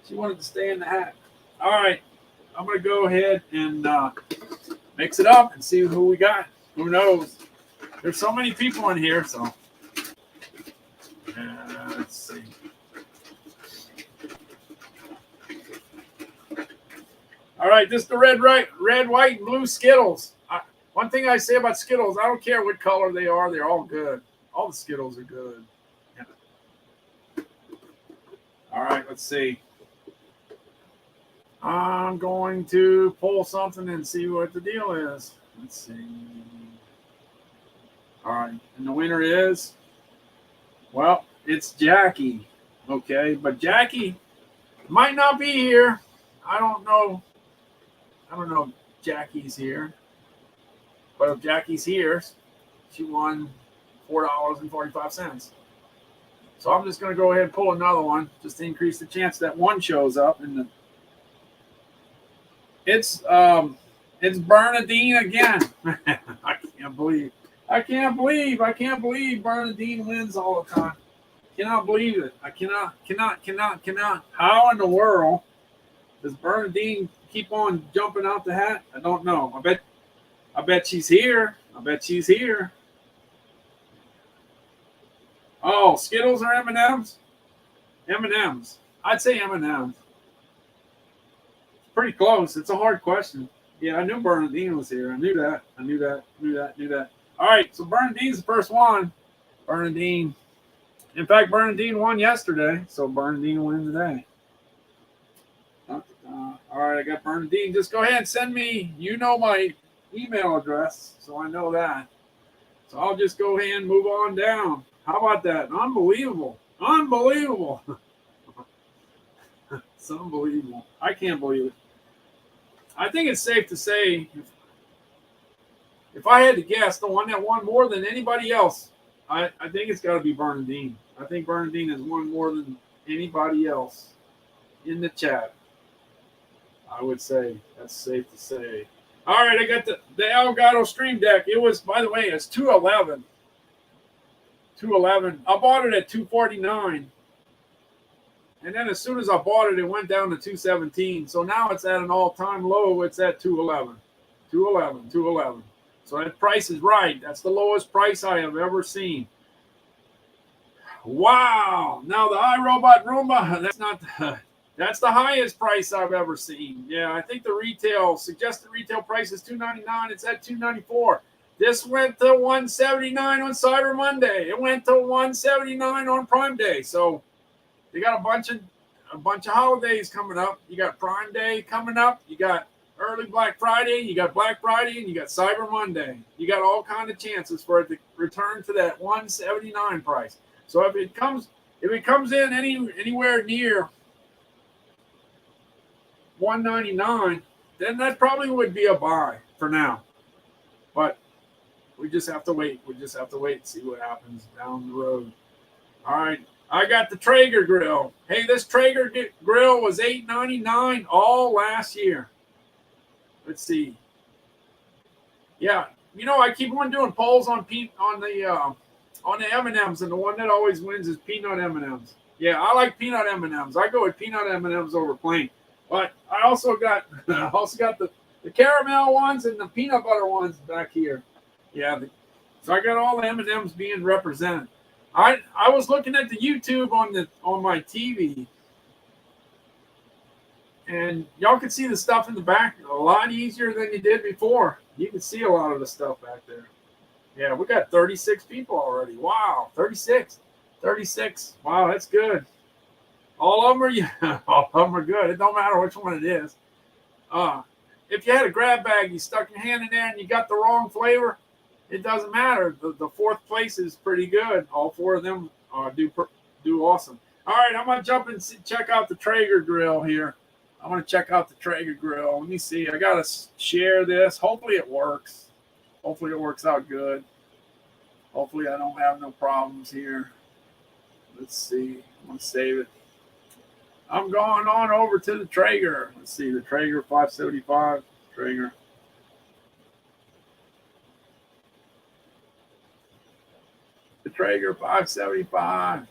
She wanted to stay in the hat. All right, I'm gonna go ahead and mix it up and see who we got. Who knows? There's so many people in here, so let's see. All right, this is the red, white, and blue Skittles. One thing I say about Skittles, I don't care what color they are, they're all good. All the Skittles are good. Yeah. All right, let's see. I'm going to pull something and see what the deal is. Let's see. All right, and the winner is, well, it's Jackie. Okay, but Jackie might not be here. I don't know if Jackie's here. But if Jackie's here, she won $4.45. So I'm just going to go ahead and pull another one just to increase the chance that one shows up. And it's Bernadine again. I can't believe Bernadine wins all the time. Cannot believe it. I cannot. How in the world does Bernadine keep on jumping out the hat? I don't know. I bet she's here. Oh, Skittles or M&Ms? M&Ms. I'd say M&Ms. Pretty close. It's a hard question. Yeah, I knew Bernadine was here. I knew that. All right, so Bernadine's the first one. Bernadine. In fact, Bernadine won yesterday, so Bernadine will win today. All right, I got Bernadine. Just go ahead and send me, my email address, so I know that. So I'll just go ahead and move on down. How about that? Unbelievable. It's unbelievable. I can't believe it. I think it's safe to say, if I had to guess, the one that won more than anybody else, I think it's got to be Bernadine. I think Bernadine has won more than anybody else in the chat. I would say that's safe to say. All right, I got the Elgato Stream Deck. It was, by the way, it's $211. I bought it at $249. And then as soon as I bought it, it went down to $217. So now it's at an all-time low. It's at $211. $211. So that price is right. That's the lowest price I have ever seen. Wow. Now the iRobot Roomba, that's the highest price I've ever seen. Yeah, I think the suggested retail price is $299. It's at $294. This went to $179 on Cyber Monday. It went to $179 on Prime Day. So they got a bunch of a bunch of holidays coming up. You got Prime Day coming up. You got early Black Friday. You got Black Friday, and you got Cyber Monday. You got all kind of chances for it to return to that $179 price. So if it comes in anywhere near $199, then that probably would be a buy for now. But we just have to wait. We just have to wait and see what happens down the road. All right. I got the Traeger grill. Hey, this Traeger grill was $8.99 all last year. Let's see. Yeah, I keep on doing polls on the M&Ms, and the one that always wins is peanut M&Ms. Yeah, I like peanut M&Ms. I go with peanut M&Ms over plain. But I also got the caramel ones and the peanut butter ones back here. Yeah, so I got all the M&Ms being represented. I was looking at the YouTube on my TV, and y'all can see the stuff in the back a lot easier than you did before. You can see a lot of the stuff back there. Yeah, we got 36 people already. Wow, 36. Wow, that's good. All of them are good. It don't matter which one it is. If you had a grab bag, you stuck your hand in there and you got the wrong flavor, it doesn't matter. The fourth place is pretty good. All four of them do awesome. All right, I'm gonna jump and check out the Traeger grill here. I want to check out the Traeger grill. Let me see. I gotta share this. Hopefully it works. Hopefully it works out good. Hopefully I don't have no problems here. Let's see. I'm gonna save it. I'm going on over to the Traeger. Let's see, the Traeger 575. Traeger. The Traeger 575.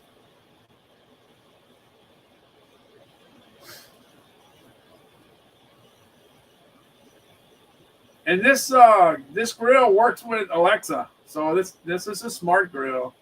And this grill works with Alexa. So this is a smart grill.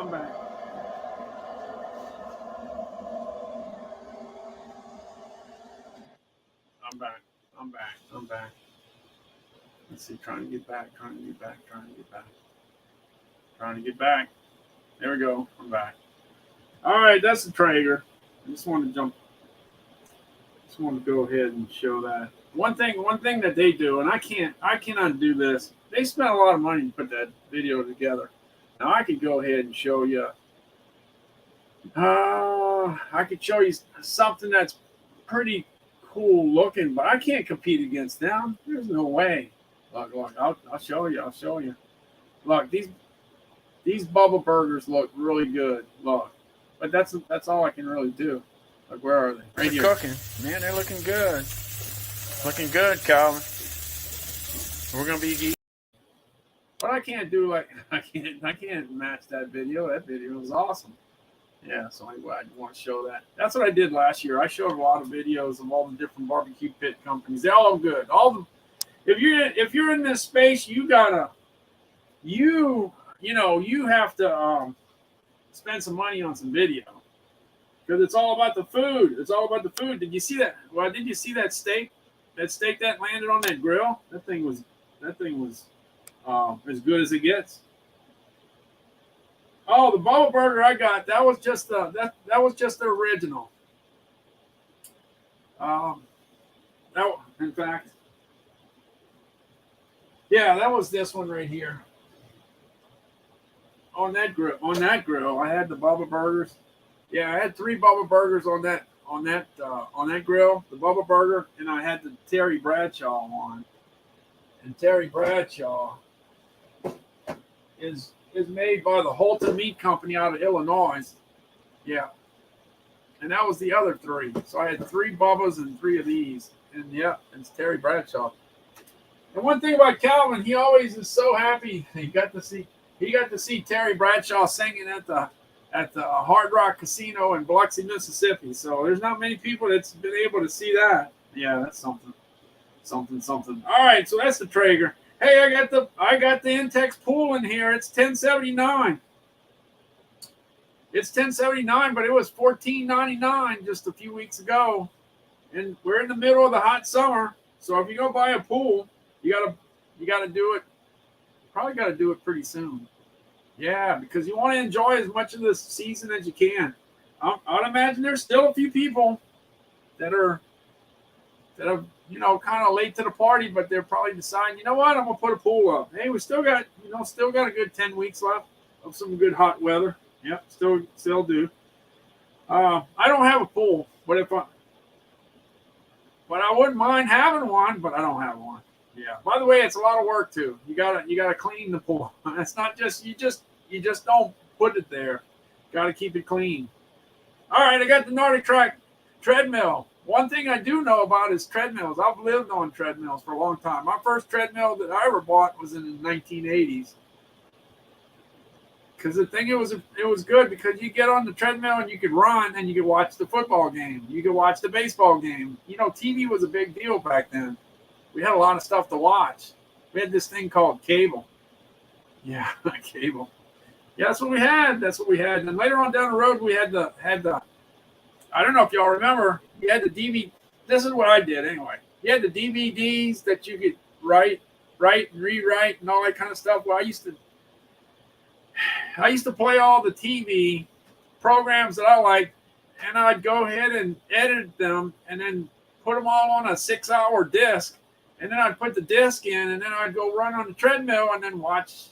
I'm back. I'm back. I'm back. I'm back. Let's see. Trying to get back. Trying to get back. Trying to get back. Trying to get back. There we go. I'm back. All right. That's the Traeger. I just want to jump. Just want to go ahead and show that. One thing that they do, and I cannot do this. They spent a lot of money to put that video together. Now I could go ahead and show you. I could show you something that's pretty cool looking, but I can't compete against them. There's no way. Look, I'll show you. I'll show you. Look, these Bubba burgers look really good. Look, but that's all I can really do. Like, where are they? Right here. Cooking, man. They're looking good. Looking good, Calvin. We're gonna be eating. But I can't do like I can't match that video. That video was awesome. Yeah, so anyway, I want to show that. That's what I did last year. I showed a lot of videos of all the different barbecue pit companies. They're all good. All the if you're in this space, you gotta you have to spend some money on some video because it's all about the food. It's all about the food. Did you see that? Well, did you see that steak? That steak that landed on that grill? That thing was as good as it gets. Oh, the Bubba burger I got, that was just the original. In fact, yeah, that was this one right here. On that grill, I had the Bubba burgers. Yeah, I had 3 Bubba burgers on that grill, the Bubba burger, and I had the Terry Bradshaw one. And Terry Bradshaw is made by the Holton Meat Company out of Illinois. Yeah. And that was the other 3. So I had 3 Bubbas and 3 of these. And yeah, it's Terry Bradshaw. And one thing about Calvin, he always is so happy he got to see Terry Bradshaw singing at the Hard Rock Casino in Biloxi, Mississippi. So there's not many people that's been able to see that. Yeah, that's something. All right, so that's the Traeger. Hey, I got the Intex pool in here. It's $10.79. It's $10.79, but it was $14.99 just a few weeks ago. And we're in the middle of the hot summer. So if you go buy a pool, you gotta do it. Probably gotta do it pretty soon. Yeah, because you want to enjoy as much of this season as you can. I'd imagine there's still a few people that are kind of late to the party, but they're probably deciding, you know what, I'm gonna put a pool up. Hey, we still got a good 10 weeks left of some good hot weather. Yep, still do. I don't have a pool, but I wouldn't mind having one, but I don't have one. Yeah. By the way, it's a lot of work too. You gotta clean the pool. It's not just you just don't put it there. Got to keep it clean. All right, I got the Nordic Track treadmill. One thing I do know about is treadmills. I've lived on treadmills for a long time. My first treadmill that I ever bought was in the 1980s. Because the thing, it was good because you get on the treadmill and you could run and you could watch the football game. You could watch the baseball game. TV was a big deal back then. We had a lot of stuff to watch. We had this thing called cable. Yeah, cable. Yeah, that's what we had. And then later on down the road, we had the. I don't know if y'all remember. You had the DVD. This is what I did anyway. You had the DVDs that you could write and rewrite and all that kind of stuff. Well, I used to play all the TV programs that I liked, and I'd go ahead and edit them and then put them all on a 6-hour disc. And then I'd put the disc in, and then I'd go run on the treadmill and then watch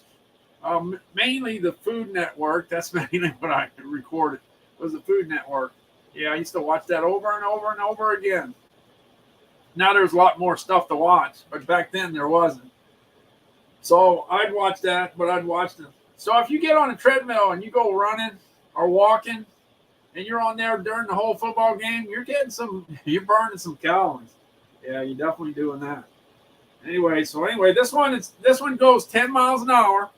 Mainly the Food Network. That's mainly what I recorded, was the Food Network. Yeah, I used to watch that over and over and over again. Now there's a lot more stuff to watch, but back then there wasn't. So I'd watch that, but I'd watch them. So if you get on a treadmill and you go running or walking, and you're on there during the whole football game, you're burning some calories. Yeah, you're definitely doing that. Anyway, this one goes 10 miles an hour.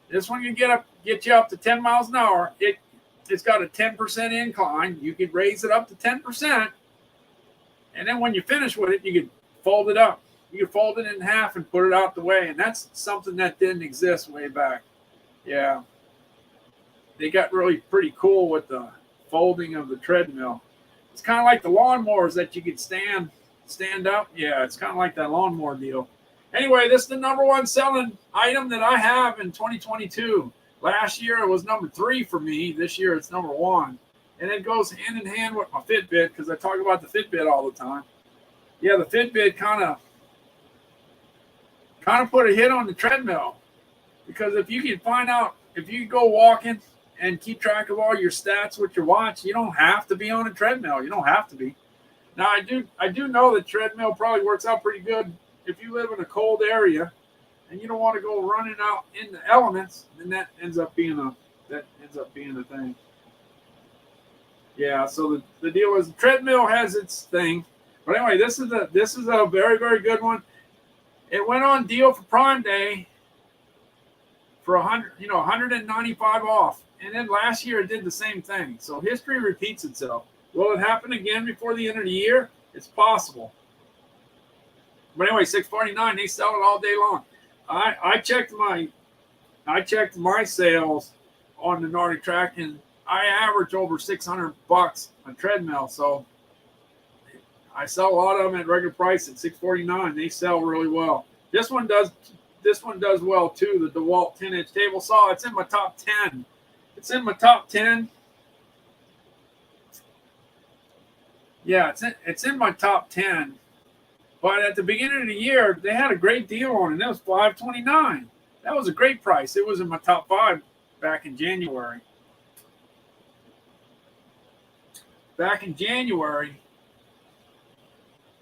This one can get you up to 10 miles an hour. It's got a 10% incline. You could raise it up to 10%, and then when you finish with it, you could fold it up. You could fold it in half and put it out the way, and that's something that didn't exist way back. Yeah, they got really pretty cool with the folding of the treadmill. It's kind of like the lawnmowers that you could stand up. Yeah, it's kind of like that lawnmower deal. Anyway, this is the number one selling item that I have in 2022. Last year it was number 3 for me. This year it's number 1. And it goes hand in hand with my Fitbit, because I talk about the Fitbit all the time. Yeah, the Fitbit kind of put a hit on the treadmill, because if you go walking and keep track of all your stats with your watch, you don't have to be on a treadmill. You don't have to be. Now, I do know that treadmill probably works out pretty good if you live in a cold area and you don't want to go running out in the elements. Then that ends up being a thing. Yeah. So the deal is, the treadmill has its thing, but anyway, this is a very, very good one. It went on deal for Prime Day for 195 off. And then last year it did the same thing. So history repeats itself. Will it happen again before the end of the year? It's possible. But anyway, $649, they sell it all day long. I checked my sales on the Nordic Track, and I average over $600 a treadmill. So I sell a lot of them at regular price at $649. They sell really well. This one does well too. The DeWalt 10-inch table saw. It's in my top 10. It's in my top 10. Yeah, it's in my top 10. But at the beginning of the year, they had a great deal on it. That was $529. That was a great price. It was in my top 5 back in January.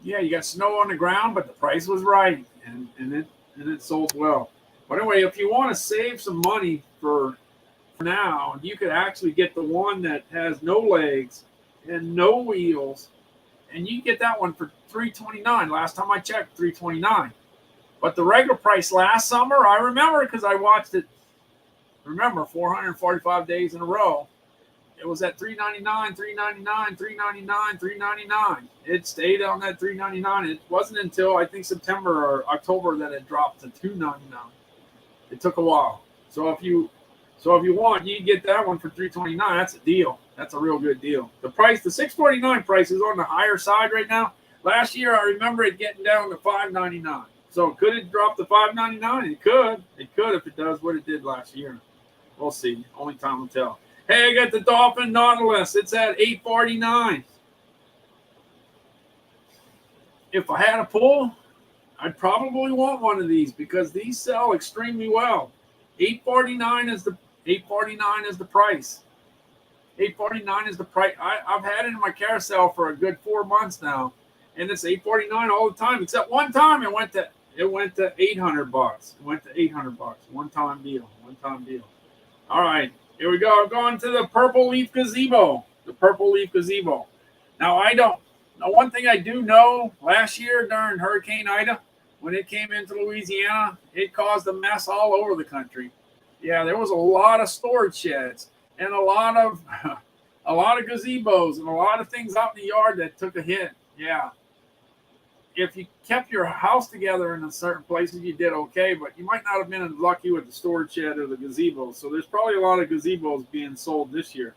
Yeah, you got snow on the ground, but the price was right, and it sold well. But anyway, if you want to save some money for now, you could actually get the one that has no legs and no wheels, and you get that one for $329. Last time I checked, $329. But the regular price last summer, I remember because I watched it. Remember, 445 days in a row. It was at $399, $399, $399, $399. It stayed on that $399. It wasn't until I think September or October that it dropped to $299. It took a while. So if you want, you can get that one for $329. That's a deal. That's a real good deal. The $649 price is on the higher side right now. Last year, I remember it getting down to $599. So could it drop to $599? It could. It could if it does what it did last year. We'll see. Only time will tell. Hey, I got the Dolphin Nautilus. It's at $849. If I had a pool, I'd probably want one of these because these sell extremely well. $849 is the price. $849 is the price. I've had it in my carousel for a good 4 months now, and it's $849 all the time. Except one time it went to $800. It went to $800. One-time deal. All right. Here we go. I'm going to the Purple Leaf Gazebo. Now, one thing I do know, last year during Hurricane Ida, when it came into Louisiana, it caused a mess all over the country. Yeah, there was a lot of storage sheds and a lot of gazebos and a lot of things out in the yard that took a hit. Yeah. If you kept your house together in certain places, you did okay, but you might not have been as lucky with the storage shed or the gazebos. So there's probably a lot of gazebos being sold this year.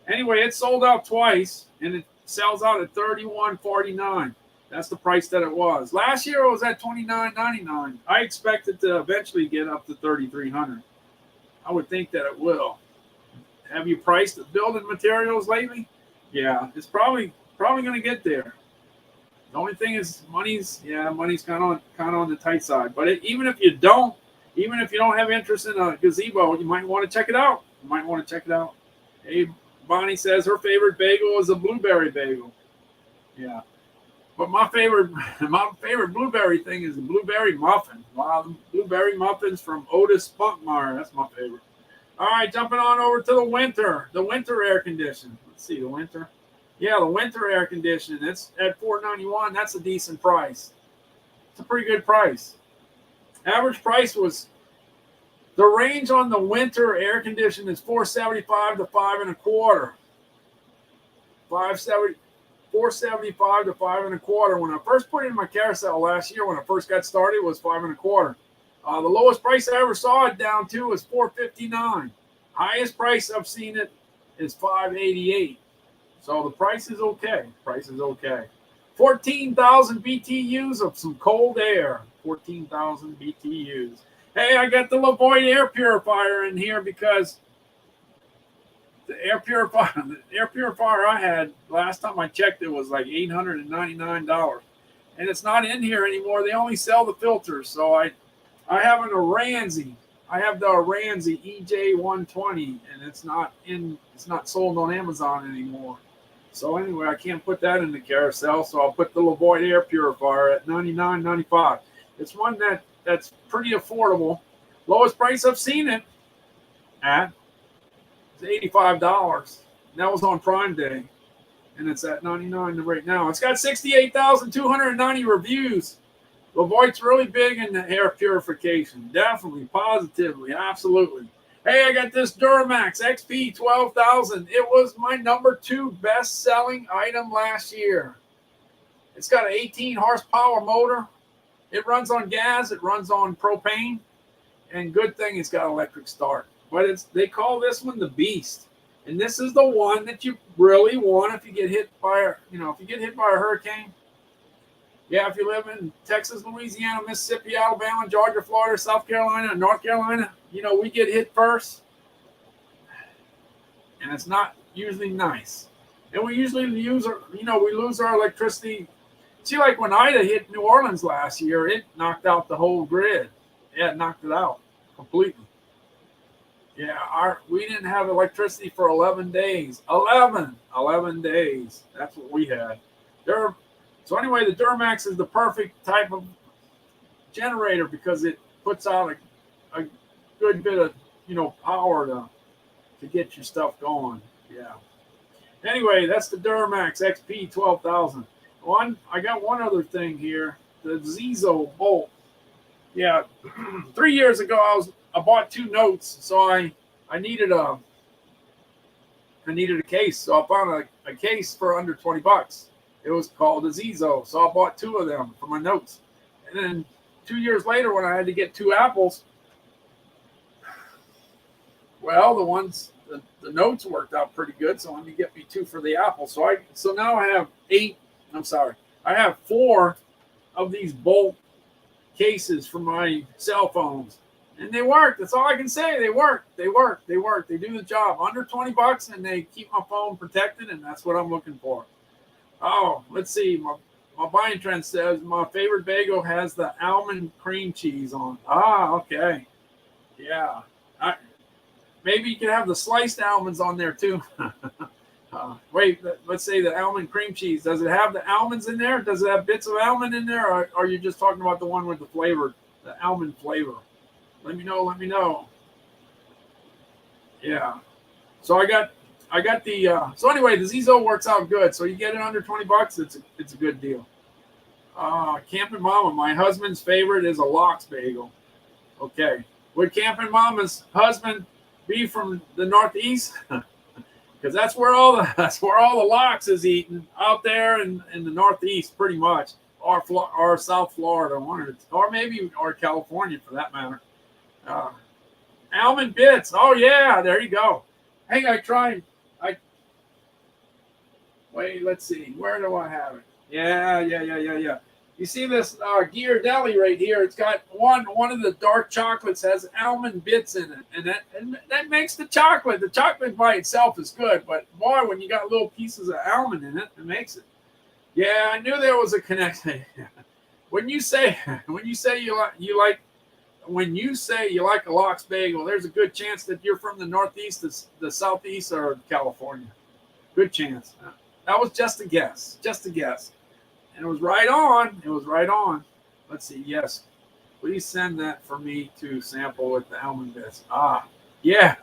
Anyway, it sold out twice, and it sells out at $31.49. That's the price that it was. Last year it was at $29.99. I expect it to eventually get up to $3,300. I would think that it will. Have you priced the building materials lately? Yeah, it's probably going to get there. The only thing is money's kind of on the tight side. But even if you don't, Even if you don't have interest in a gazebo, you might want to check it out. Hey, Bonnie says her favorite bagel is a blueberry bagel. Yeah. But my favorite blueberry thing is the blueberry muffin. Wow, the blueberry muffins from Otis Spunkmeyer. That's my favorite. All right, jumping on over to the winter air conditioning. Let's see, the winter. Yeah, the winter air conditioning. It's at $491. That's a decent price. It's a pretty good price. Average price was, the range on the winter air conditioning is $475 to $525. 475 to $525. When I first put it in my carousel last year, when I first got started, it was $525. The lowest price I ever saw it down to was $459. Highest price I've seen it is $588. So the price is okay. 14,000 BTUs of some cold air. 14,000 BTUs. Hey, I got the Lavoie air purifier in here because the air purifier I had last time I checked, it was like $899, and it's not in here anymore. They only sell the filters, so I have an Aranzi. I have the Aranzi EJ120, and it's not sold on Amazon anymore. So anyway, I can't put that in the carousel, so I'll put the Lavoie air purifier at $99.95. It's one that's pretty affordable. Lowest price I've seen it at is $85. That was on Prime Day, and it's at $99 right now. It's got 68,290 reviews. Lavoie's really big in the air purification. Definitely, positively, absolutely. Hey, I got this Duramax XP 12,000. It was my number 2 best-selling item last year. It's got an 18 horsepower motor. It runs on gas. It runs on propane. And good thing it's got electric start. But they call this one the Beast. And this is the one that you really want if you get hit by a hurricane. Yeah, if you live in Texas, Louisiana, Mississippi, Alabama, Georgia, Florida, South Carolina, and North Carolina, we get hit first. And it's not usually nice. And we usually we lose our electricity. See, like when Ida hit New Orleans last year, it knocked out the whole grid. Yeah, it knocked it out completely. Yeah, we didn't have electricity for 11 days. 11 days. That's what we had. So anyway, the Duramax is the perfect type of generator because it puts out a good bit of power to get your stuff going. Yeah. Anyway, that's the Duramax XP 12,000. I got one other thing here. The Zizo Bolt. Yeah, 3 years ago I bought 2 notes, so I needed a case. So I found a case for under $20. It was called a Zizo, so I bought 2 of them for my notes. And then 2 years later, when I had to get 2 apples, well, the notes worked out pretty good, so let me get me 2 for the apple. So now I have 8. I have 4 of these Bolt cases for my cell phones, and they work. That's all I can say. They work. They do the job. Under $20, and they keep my phone protected, and that's what I'm looking for. Oh, let's see. My buying trend says my favorite bagel has the almond cream cheese on. Ah, okay. Yeah. Maybe you can have the sliced almonds on there too. Wait, let's say the almond cream cheese. Does it have the almonds in there? Does it have bits of almond in there? Or are you just talking about the one with the almond flavor? Let me know. Yeah. So I got the so anyway, the Zizo works out good. So you get it under $20, it's a good deal. Camping Mama, my husband's favorite is a lox bagel. Okay. Would Camping Mama's husband be from the Northeast? Because that's where all the lox is eaten out there in the Northeast, pretty much, or South Florida, or California for that matter. Almond bits. Oh yeah, there you go. Hey, wait. Let's see. Where do I have it? Yeah. You see this Ghirardelli right here? It's got one of the dark chocolates has almond bits in it, and that makes the chocolate. The chocolate by itself is good, but boy, when you got little pieces of almond in it, it makes it. Yeah, I knew there was a connection. When you say you like when you say you like a lox bagel, there's a good chance that you're from the Northeast, the Southeast, or California. Good chance. That was just a guess. Just a guess. And it was right on. It was right on. Let's see. Yes. Please send that for me to sample with the almond bits. Yeah.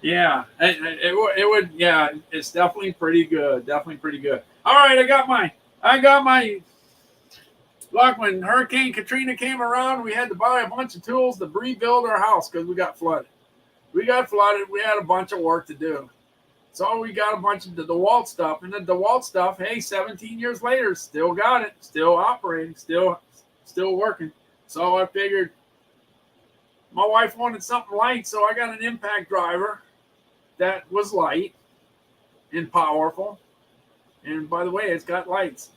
Yeah. It would, yeah, it's definitely pretty good. Definitely pretty good. All right. I got my, like when Hurricane Katrina came around, we had to buy a bunch of tools to rebuild our house because we got flooded. We had a bunch of work to do. So we got a bunch of the DeWalt stuff. And the DeWalt stuff, hey, 17 years later, still got it. Still operating. Still working. So I figured my wife wanted something light. So I got an impact driver that was light and powerful. And by the way, it's got lights.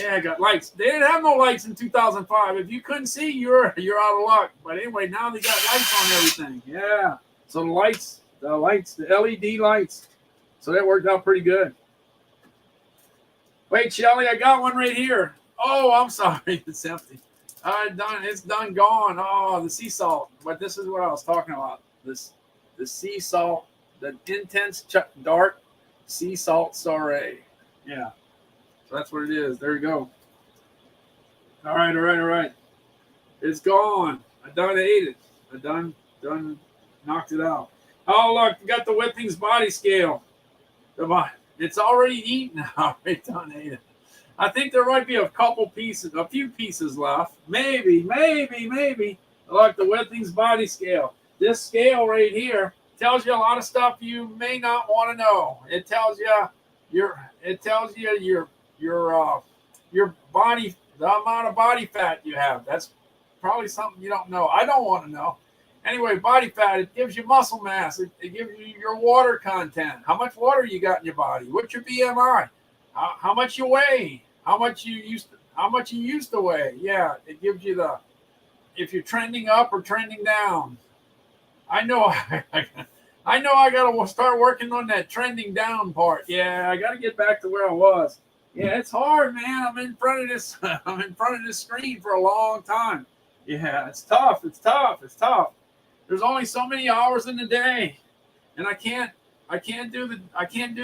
Yeah, I got lights. They didn't have no lights in 2005. If you couldn't see, you're out of luck. But anyway, now they got lights on everything. Yeah. So the LED lights. So that worked out pretty good. Wait, Shelly, I got one right here. Oh, I'm sorry. It's empty. It's done gone. Oh, the sea salt. But this is what I was talking about. The sea salt, the intense dark sea salt soiree. Yeah. That's what it is. There you go. All right. It's gone. I done ate it. I done knocked it out. Oh, look, you got the Whippings body scale. It's already eaten. I done ate it. I think there might be a few pieces left. Maybe. Look, the Whippings body scale. This scale right here tells you a lot of stuff you may not want to know. It tells you your body, the amount of body fat you have. That's probably something you don't know. I don't want to know. Anyway, body fat, it gives you muscle mass. It gives you your water content. How much water you got in your body? What's your BMI? How much you weigh? How much you used to weigh? Yeah, it gives you if you're trending up or trending down. I know I got to start working on that trending down part. Yeah, I got to get back to where I was. Yeah, it's hard, man. I'm in front of this screen for a long time. Yeah, it's tough. There's only so many hours in the day, and I can't do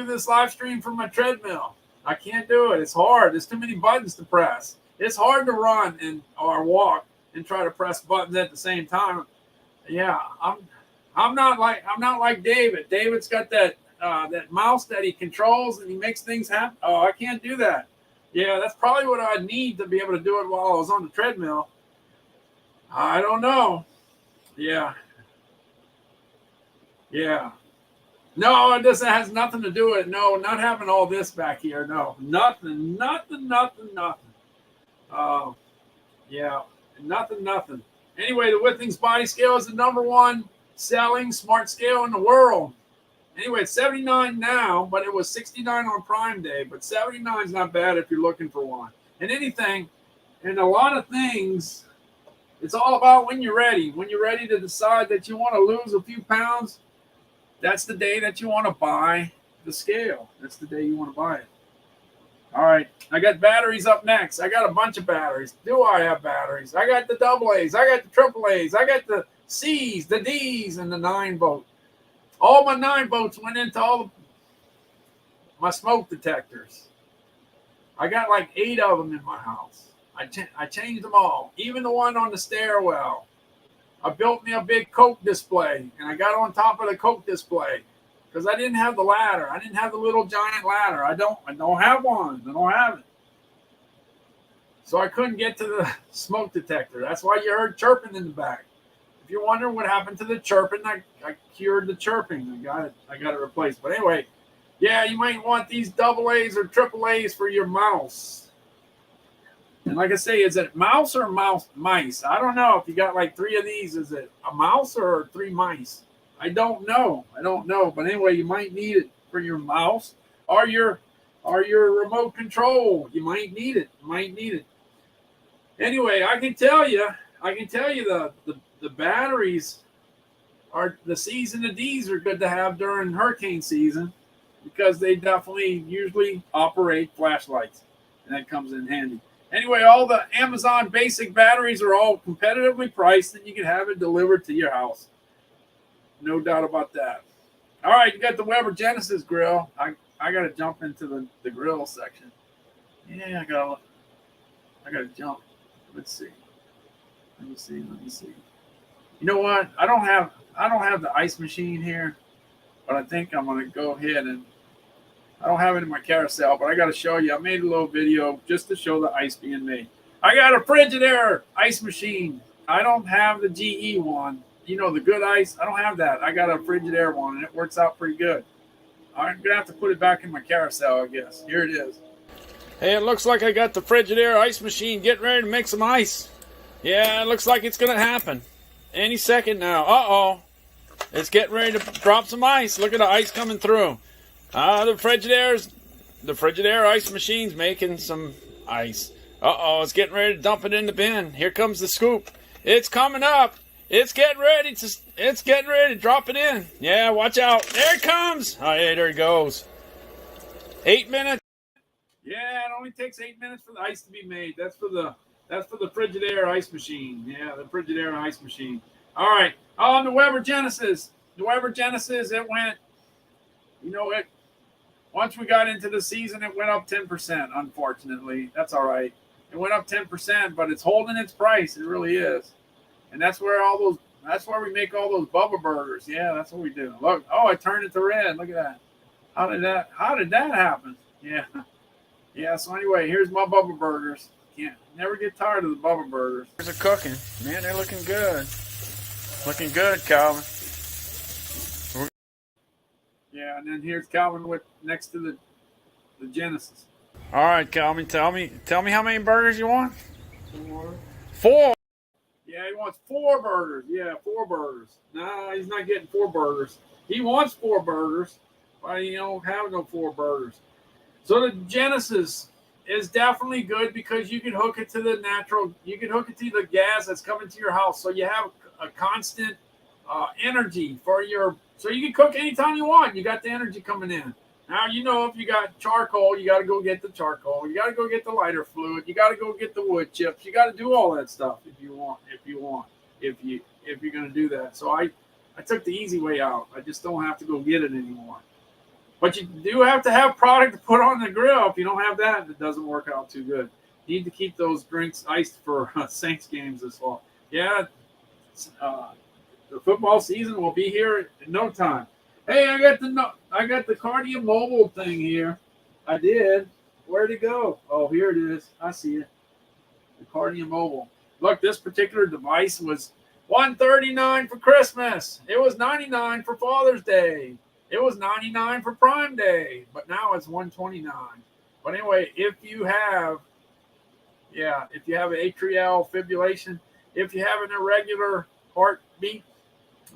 this live stream from my treadmill. I can't do it. It's hard. There's too many buttons to press. It's hard to run or walk and try to press buttons at the same time. Yeah, I'm not like David. David's got that mouse that he controls and he makes things happen. Oh, I can't do that. Yeah, that's probably what I'd need to be able to do it while I was on the treadmill. I don't know. Yeah. No, it doesn't. It has nothing to do with it. No, not having all this back here. No, nothing. Yeah, nothing. Anyway, the Whippings body scale is the #1 selling smart scale in the world. Anyway, it's 79 now, but it was 69 on Prime Day. But 79 is not bad if you're looking for one. And a lot of things, it's all about when you're ready. When you're ready to decide that you want to lose a few pounds, that's the day that you want to buy the scale. That's the day you want to buy it. All right, I got batteries up next. I got a bunch of batteries. Do I have batteries? I got the AA's. I got the AAA's. I got the C's, the D's, and the 9-volt. All my 9-volts went into all my smoke detectors. I got like 8 of them in my house. I changed them all, even the one on the stairwell. I built me a big Coke display, and I got on top of the Coke display because I didn't have the ladder. I didn't have the little giant ladder. I don't have one. I don't have it. So I couldn't get to the smoke detector. That's why you heard chirping in the back. If you're wondering what happened to the chirping, I cured the chirping. I got it replaced. But anyway, yeah, you might want these AA's or AAA's for your mouse. And like I say, is it mouse or mice? I don't know. If you got like 3 of these, is it a mouse or 3 mice? I don't know. But anyway, you might need it for your mouse or your remote control. You might need it. Anyway, I can tell you the batteries are the C's and the D's are good to have during hurricane season because they definitely usually operate flashlights, and that comes in handy. Anyway, all the Amazon basic batteries are all competitively priced, and you can have it delivered to your house. No doubt about that. All right, you got the Weber Genesis grill. I got to jump into the grill section. Yeah, I got to jump. Let's see. Let me see. You know what? I don't have the ice machine here, but I think I'm gonna go ahead and I don't have it in my carousel, but I got to show you. I made a little video just to show the ice being made. I got a Frigidaire ice machine. I don't have the GE one. You know, the good ice. I don't have that. I got a Frigidaire one, and it works out pretty good. I'm gonna have to put it back in my carousel, I guess. Here it is. Hey, it looks like I got the Frigidaire ice machine getting ready to make some ice. Yeah, it looks like it's gonna happen any second now. Uh-oh. It's getting ready to drop some ice. Look at the ice coming through. The Frigidaire ice machine's making some ice. Uh-oh, it's getting ready to dump it in the bin. Here comes the scoop. It's coming up. It's getting ready to drop it in. Yeah, watch out. There it comes. Oh, yeah, there it goes. 8 minutes. Yeah, it only takes 8 minutes for the ice to be made. That's for the Frigidaire ice machine. Yeah, the Frigidaire ice machine. All right. On the Weber Genesis. The Weber Genesis, it went, you know, once we got into the season, it went up 10%, unfortunately. That's all right. It went up 10%, but it's holding its price. It really is. And that's where we make all those Bubba burgers. Yeah, that's what we do. Look, oh, I turned it to red. Look at that. How did that happen? Yeah. Yeah, so anyway, here's my Bubba burgers. Can't never get tired of the Bubba burgers. Here's a cooking. Man, they're looking good. Looking good, Calvin. Yeah, and then here's Calvin with next to the Genesis. All right, Calvin, tell me how many burgers you want? 4. Yeah, he wants 4 burgers. Yeah, 4 burgers. No, he's not getting 4 burgers. He wants 4 burgers, but he don't have no 4 burgers. So the Genesis is definitely good because you can hook it to the the gas that's coming to your house. So you have a constant energy so you can cook anytime you want. You got the energy coming in. Now, you know, if you got charcoal, you got to go get the charcoal. You got to go get the lighter fluid. You got to go get the wood chips. You got to do all that stuff if you're going to do that. So I took the easy way out. I just don't have to go get it anymore. But you do have to have product to put on the grill. If you don't have that, it doesn't work out too good. You need to keep those drinks iced for Saints games this fall. Yeah, the football season will be here in no time. Hey, I got the Cardia Mobile thing here. I did. Where'd it go? Oh, here it is. I see it. The Cardia Mobile. Look, this particular device was $139 for Christmas. It was $99 for Father's Day. It was $99 for Prime Day, but now it's $129. But anyway, if you have atrial fibrillation, if you have an irregular heartbeat,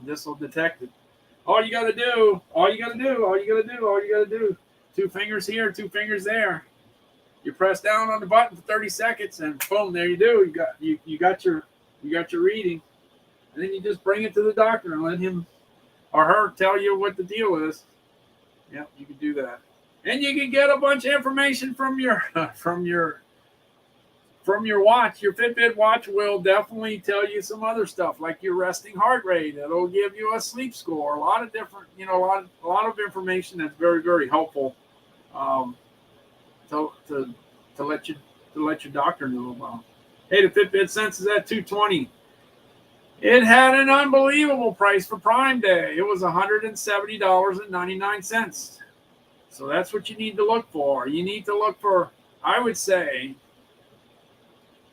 this will detect it. All you got to do, 2 fingers here, 2 fingers there. You press down on the button for 30 seconds, and boom, there you do. You got your reading, and then you just bring it to the doctor and let him or her tell you what the deal is. Yeah, you can do that, and you can get a bunch of information from your watch. Your Fitbit watch will definitely tell you some other stuff, like your resting heart rate. It'll give you a sleep score. A lot of different, a lot of information that's very, very helpful to let your doctor know about. Hey, the Fitbit Sense is at $220. It had an unbelievable price for Prime Day. It was $170.99. So that's what you need to look for. You need to look for, I would say,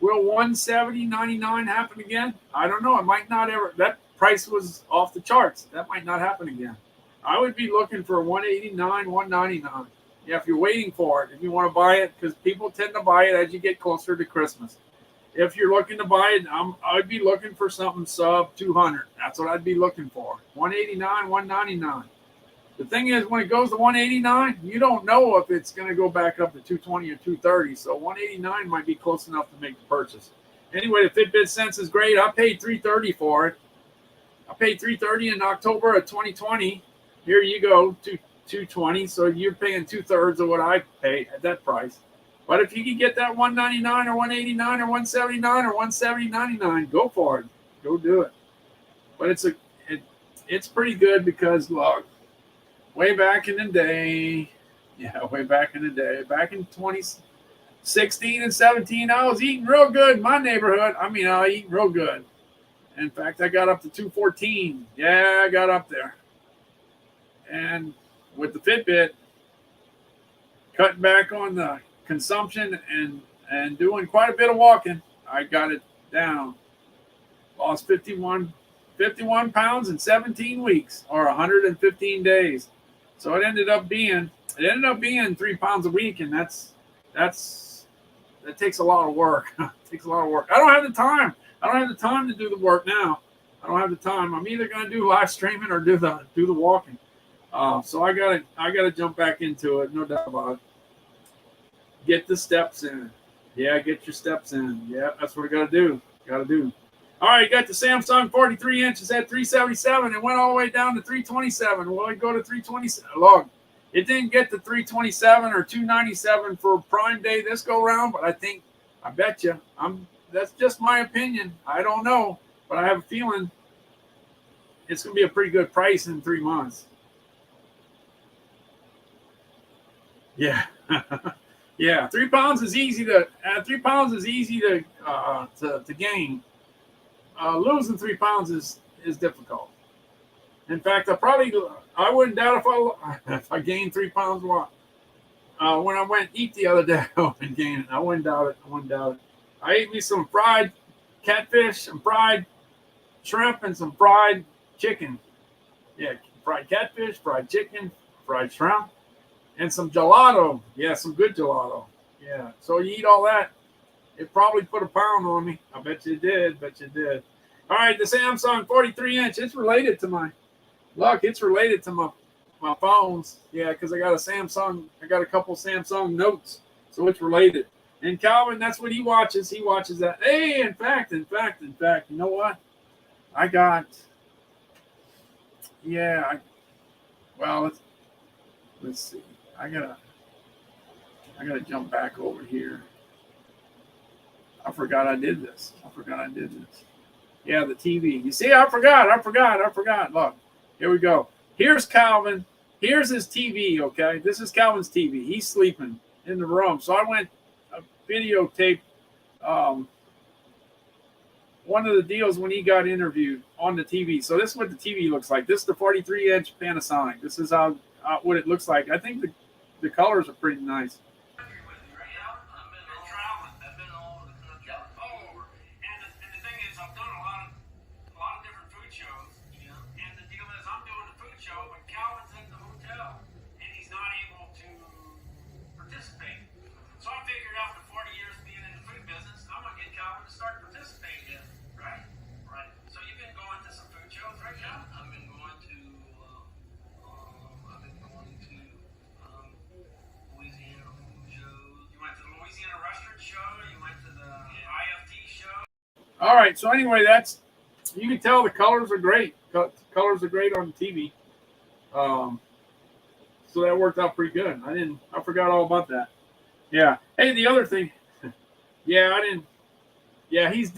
will $170.99 happen again? I don't know. It might not ever. That price was off the charts. That might not happen again. I would be looking for $189, $199. Yeah, if you're waiting for it, if you want to buy it, because people tend to buy it as you get closer to Christmas. If you're looking to buy it, I'd be looking for something sub 200. That's what I'd be looking for. $189, $199. The thing is, when it goes to $189, you don't know if it's going to go back up to $220 or $230. So $189 might be close enough to make the purchase. Anyway, the Fitbit Sense is great. I paid $330 for it. I paid $330 in October of 2020. Here you go, $220. So you're paying 2/3 of what I pay at that price. But if you can get that 199 or 189 or 179 or 170.99, go for it. Go do it. But it's pretty good because look, way back in the day, back in 2016 and 17, I was eating real good in my neighborhood. I mean, I eat real good. In fact, I got up to 214. Yeah, I got up there. And with the Fitbit, cutting back on the consumption and doing quite a bit of walking, I got it down. Lost 51 pounds in 17 weeks or 115 days. So it ended up being 3 pounds a week, and that takes a lot of work. It takes a lot of work. I don't have the time. I don't have the time to do the work now. I don't have the time. I'm either going to do live streaming or do the walking. So I gotta jump back into it, no doubt about it. Get the steps in. Yeah, get your steps in. Yeah, that's what I gotta do. All right, you got the Samsung 43 inches at 377. It went all the way down to 327. Will it go to 327? Look, it didn't get to 327 or 297 for Prime Day this go round, but I bet you, that's just my opinion. I don't know, but I have a feeling it's going to be a pretty good price in 3 months. Yeah. Yeah, 3 pounds is easy to gain. Losing 3 pounds is difficult. In fact, I wouldn't doubt if I gained 3 pounds when I went eat the other day. I wouldn't gain it. I wouldn't doubt it. I ate me some fried catfish, some fried shrimp, and some fried chicken. Yeah, fried catfish, fried chicken, fried shrimp, and some gelato. Yeah, some good gelato. Yeah, so you eat all that, it probably put a pound on me. I bet you did. All right, the Samsung 43-inch. It's related to my phones. Yeah, because I got a couple Samsung Notes, so it's related. And Calvin, that's what he watches. He watches that. Hey, in fact, you know what? Let's see. I gotta jump back over here. I forgot I did this. Yeah, the TV. You see, I forgot. Look, here we go. Here's Calvin. Here's his TV, okay? This is Calvin's TV. He's sleeping in the room. So I went videotape one of the deals when he got interviewed on the TV. So this is what the TV looks like. This is the 43-inch Panasonic. This is what it looks like. I think the colors are pretty nice. All right. So anyway, you can tell the colors are great. Colors are great on the TV. So that worked out pretty good. I forgot all about that. Yeah. Hey, the other thing. Yeah, he was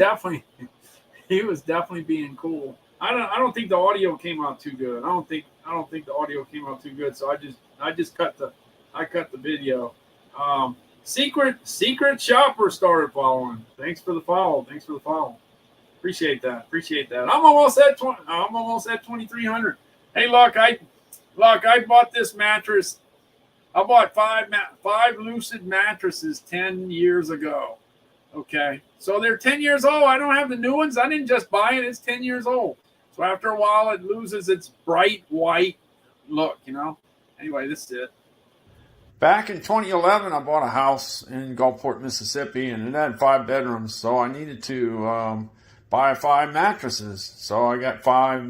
definitely being cool. I don't think the audio came out too good. I don't think the audio came out too good. So I just cut the video. Secret shopper started following. Thanks for the follow. Appreciate that. I'm almost at 2,300. Hey, look, I bought this mattress. I bought five Lucid mattresses 10 years ago. Okay, so they're 10 years old. I don't have the new ones. I didn't just buy it. It's 10 years old. So after a while, it loses its bright white look. Anyway, this is it. Back in 2011, I bought a house in Gulfport, Mississippi, and it had 5 bedrooms, so I needed to buy 5 mattresses. So I got 5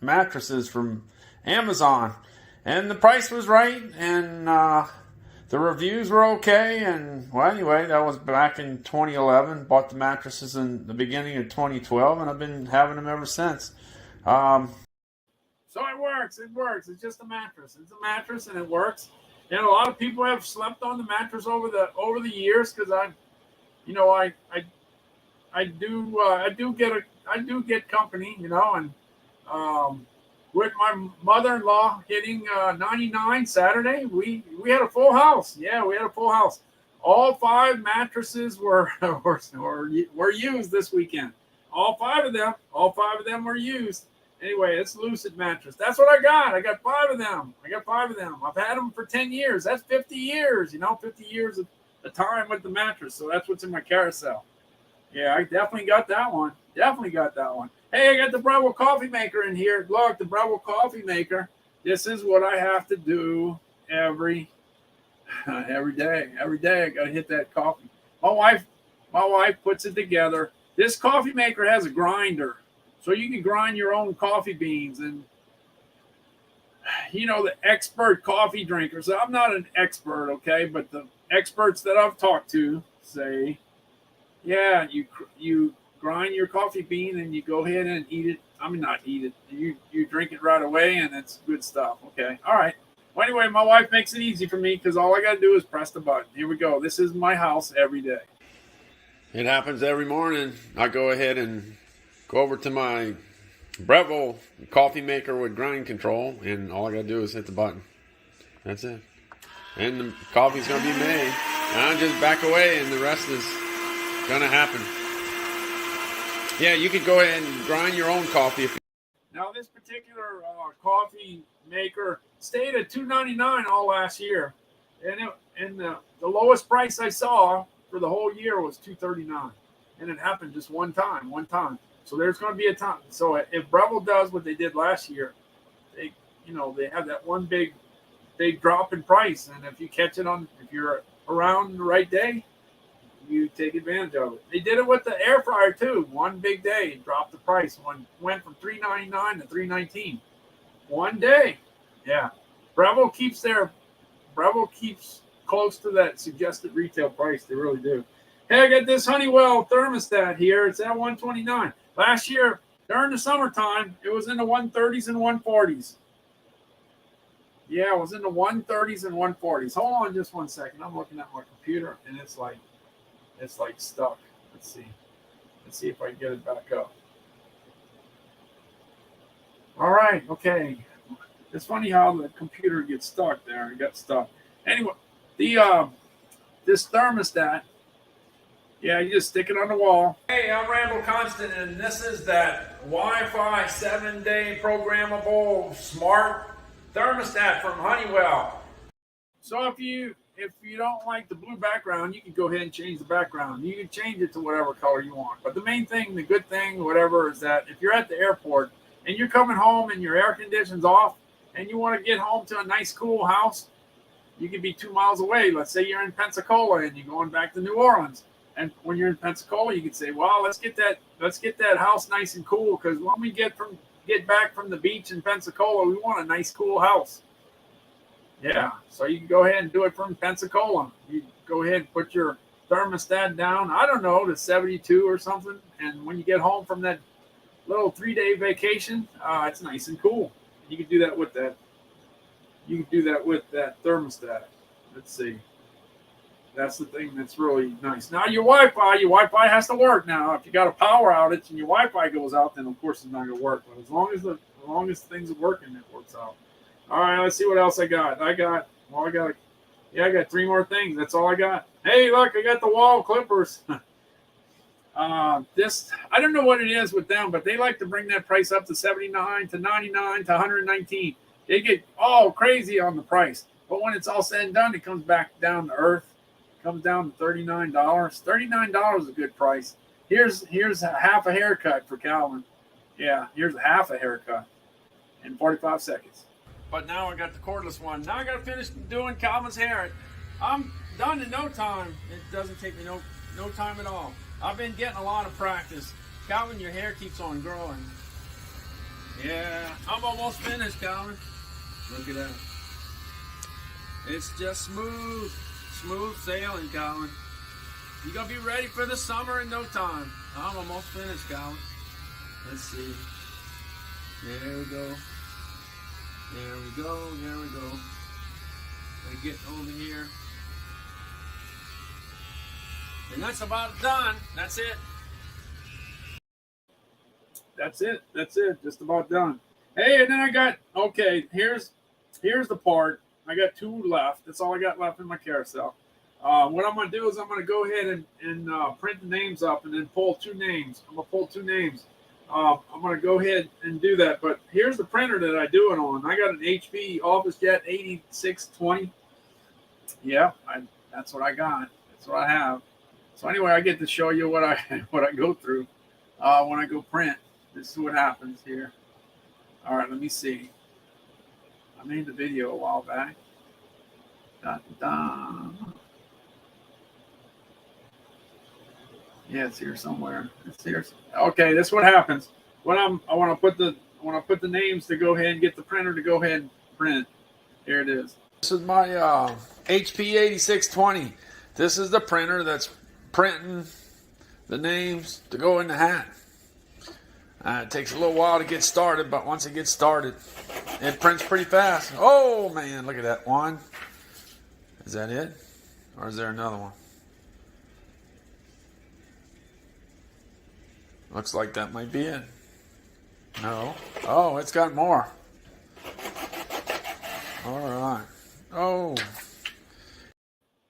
mattresses from Amazon, and the price was right, and the reviews were okay, and, well, anyway, that was back in 2011. Bought the mattresses in the beginning of 2012, and I've been having them ever since. So it works. It's just a mattress. It's a mattress, and it works. And a lot of people have slept on the mattress over the years because I do get company, and with my mother-in-law hitting 99 Saturday, we had a full house. Yeah, we had a full house. All 5 mattresses were were used this weekend. All five of them were used. Anyway, it's Lucid mattress. That's what I got. I got 5 of them. I've had them for 10 years. That's 50 years. 50 years of the time with the mattress. So that's what's in my carousel. Yeah, I definitely got that one. Hey, I got the Breville coffee maker in here. Look, the Breville coffee maker. This is what I have to do every day. Every day I gotta hit that coffee. My wife puts it together. This coffee maker has a grinder, so you can grind your own coffee beans. And the expert coffee drinkers. I'm not an expert, okay, but the experts that I've talked to say, yeah, you grind your coffee bean and you go ahead and eat it. I mean, not eat it. You drink it right away, and it's good stuff. Okay, all right. Well, anyway, my wife makes it easy for me because all I got to do is press the button. Here we go. This is my house every day. It happens every morning. I go ahead and go over to my Breville coffee maker with grind control, and all I got to do is hit the button. That's it. And the coffee's going to be made. And I just back away, and the rest is going to happen. Yeah, you could go ahead and grind your own coffee. Now, this particular coffee maker stayed at $2.99 all last year, and the lowest price I saw for the whole year was $2.39, and it happened just one time. So there's going to be a time. So if Breville does what they did last year, they have that one big drop in price, and if you catch it if you're around the right day, you take advantage of it. They did it with the air fryer too. One big day, dropped the price. Went from $3.99 to $3.19. One day. Yeah. Breville keeps close to that suggested retail price. They really do. Hey, I got this Honeywell thermostat here. It's at 129. Last year, during the summertime, it was in the 130s and 140s. Yeah, it was in the 130s and 140s. Hold on just one second. I'm looking at my computer, and it's like stuck. Let's see if I can get it back up. All right, okay. It's funny how the computer gets stuck there. It got stuck. Anyway, this thermostat, yeah, you just stick it on the wall. Hey, I'm Randall Constant, and this is that Wi-Fi 7-day programmable smart thermostat from Honeywell. So if you don't like the blue background, you can go ahead and change the background. You can change it to whatever color you want. But the main thing, the good thing, whatever, is that if you're at the airport and you're coming home and your air conditioning's off and you want to get home to a nice, cool house, you could be 2 miles away. Let's say you're in Pensacola and you're going back to New Orleans. And when you're in Pensacola, you could say, well, let's get that house nice and cool, because when we get back from the beach in Pensacola, we want a nice, cool house. Yeah, so you can go ahead and do it from Pensacola. You go ahead and put your thermostat down, I don't know, to 72 or something. And when you get home from that little 3-day vacation, it's nice and cool. You can do that with that. You can do that with that thermostat. Let's see. That's the thing that's really nice. Now your Wi-Fi has to work now. If you got a power outage and your Wi-Fi goes out, then of course it's not going to work. But as long as things are working, it works out. All right, let's see what else I got. I got 3 more things. That's all I got. Hey, look, I got the wall clippers. This, I don't know what it is with them, but they like to bring that price up to 79 to 99 to 119. They get all crazy on the price. But when it's all said and done, it comes back down to earth. It comes down to $39. $39 is a good price. Here's a half a haircut for Calvin. Yeah, here's a half a haircut in 45 seconds. But now I got the cordless one. Now I got to finish doing Calvin's hair. I'm done in no time. It doesn't take me no time at all. I've been getting a lot of practice. Calvin, your hair keeps on growing. Yeah, I'm almost finished, Calvin. Look at that. It's just smooth sailing, Calvin. You're going to be ready for the summer in no time. I'm almost finished, Calvin. Let's see. There we go. There we go. We get over here. And that's about done. That's it. That's it. That's it. Just about done. Hey, and then I got, okay, here's the part. I got 2 left. That's all I got left in my carousel. What I'm going to do is I'm going to go ahead and print the names up and then pull 2 names. I'm going to pull 2 names. I'm going to go ahead and do that. But here's the printer that I do it on. I got an HP OfficeJet 8620. Yeah, that's what I got. That's what I have. So anyway, I get to show you what I go through when I go print. This is what happens here. All right, let me see. I made the video a while back. Dun, dun. Yeah, it's here somewhere. It's here. Okay, this is what happens when I want to put the names to go ahead and get the printer to go ahead and print. Here it is. This is my HP 8620. This is the printer that's printing the names to go in the hat. It takes a little while to get started, but once it gets started, it prints pretty fast. Oh man, look at that one. Is that it? Or is there another one? Looks like that might be it. No. Oh, it's got more. All right. Oh.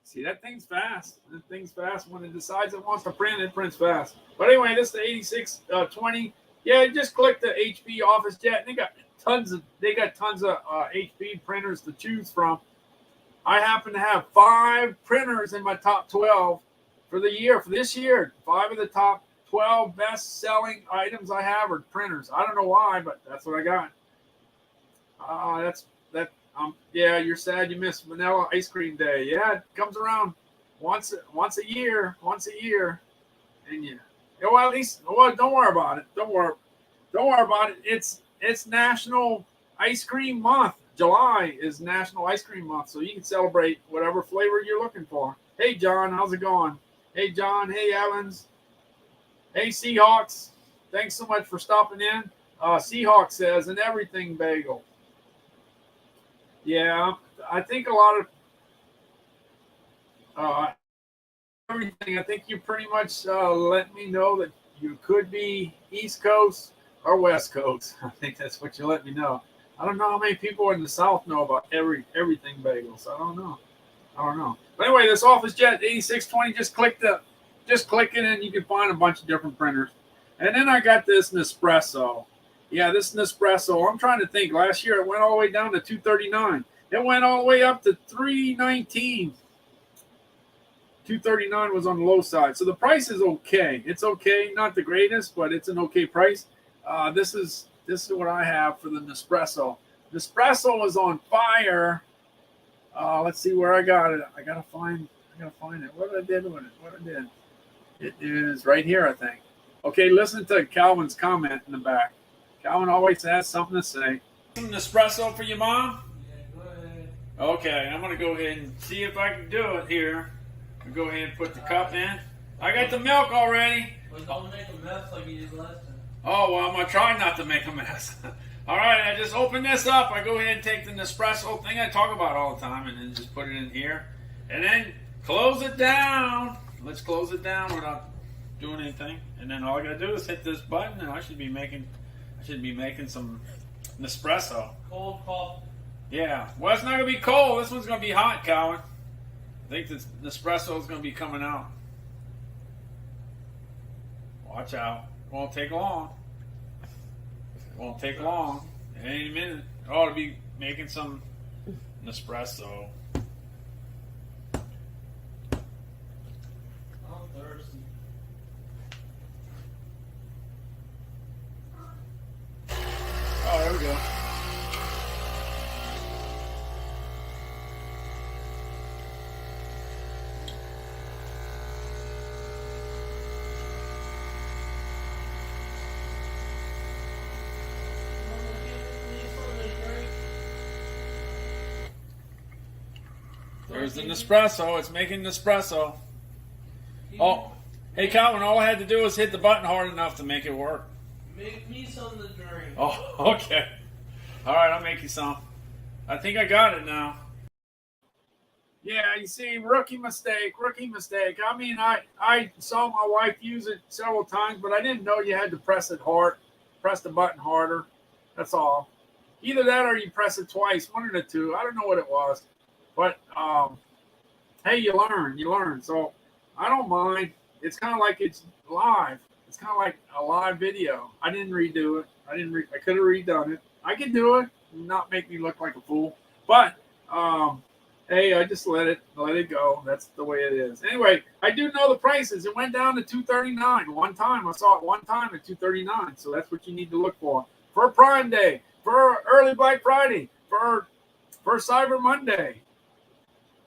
See, that thing's fast. That thing's fast. When it decides it wants to print, it prints fast. But anyway, this is the 8620. Yeah, just click the HP OfficeJet. They got tons of HP printers to choose from. I happen to have 5 printers in my top 12 for the year. For this year, 5 of the top 12 best-selling items I have are printers. I don't know why, but that's what I got. Yeah, you're sad you missed Vanilla Ice Cream Day. Yeah, it comes around once a year. And yeah. Well, at least, don't worry about it. Don't worry about it. It's National Ice Cream Month. July is National Ice Cream Month, so you can celebrate whatever flavor you're looking for. Hey, John, how's it going? Hey, John. Hey, Evans. Hey, Seahawks. Thanks so much for stopping in. Seahawks says, an everything bagel. Yeah, I think a lot of everything. I think you pretty much let me know that you could be East Coast or West Coast. I think that's what you let me know. I don't know how many people in the South know about everything bagels. I don't know. But anyway, this OfficeJet 8620, just click it and you can find a bunch of different printers. And then I got this Nespresso. Yeah, this Nespresso. I'm trying to think. Last year it went all the way down to $239. It went all the way up to $319. $239 was on the low side. So the price is okay. It's okay. Not the greatest, but it's an okay price. This is what I have for the Nespresso. Nespresso is on fire. Let's see where I got it. I gotta find it. What did I do with it? It is right here, I think. Okay, listen to Calvin's comment in the back. Calvin always has something to say. Some Nespresso for your mom? Yeah, go ahead. Okay, I'm gonna go ahead and see if I can do it here. I'll go ahead and put the cup in. I got the milk already. But don't make a mess like you did last time. Oh, well, I'm going to try not to make a mess. All right, I just open this up. I go ahead and take the Nespresso thing I talk about all the time and then just put it in here. And then close it down. Let's close it down without doing anything. And then all I got to do is hit this button and I should be making some Nespresso. Cold coffee. Yeah. Well, it's not going to be cold. This one's going to be hot, Colin. I think the Nespresso is going to be coming out. Watch out. It won't take long. It won't take long. Any minute. It ought to be making some Nespresso. I'm thirsty. Oh, there we go. There's the Nespresso. It's making Nespresso. Oh, hey, Calvin, all I had to do was hit the button hard enough to make it work. Make me something to drink. Oh, okay. All right, I'll make you some. I think I got it now. Yeah, you see, rookie mistake. I mean, I saw my wife use it several times, but I didn't know you had to press the button harder. That's all. Either that or you press it twice, one of the two. I don't know what it was. But hey, you learn. So I don't mind. It's kind of like it's live. It's kind of like a live video. I didn't redo it. I could have redone it. I could do it, not make me look like a fool. But hey, I just let it go. That's the way it is. Anyway, I do know the prices. It went down to $239 one time. I saw it one time at $239. So that's what you need to look for Prime Day, for early Black Friday, for Cyber Monday,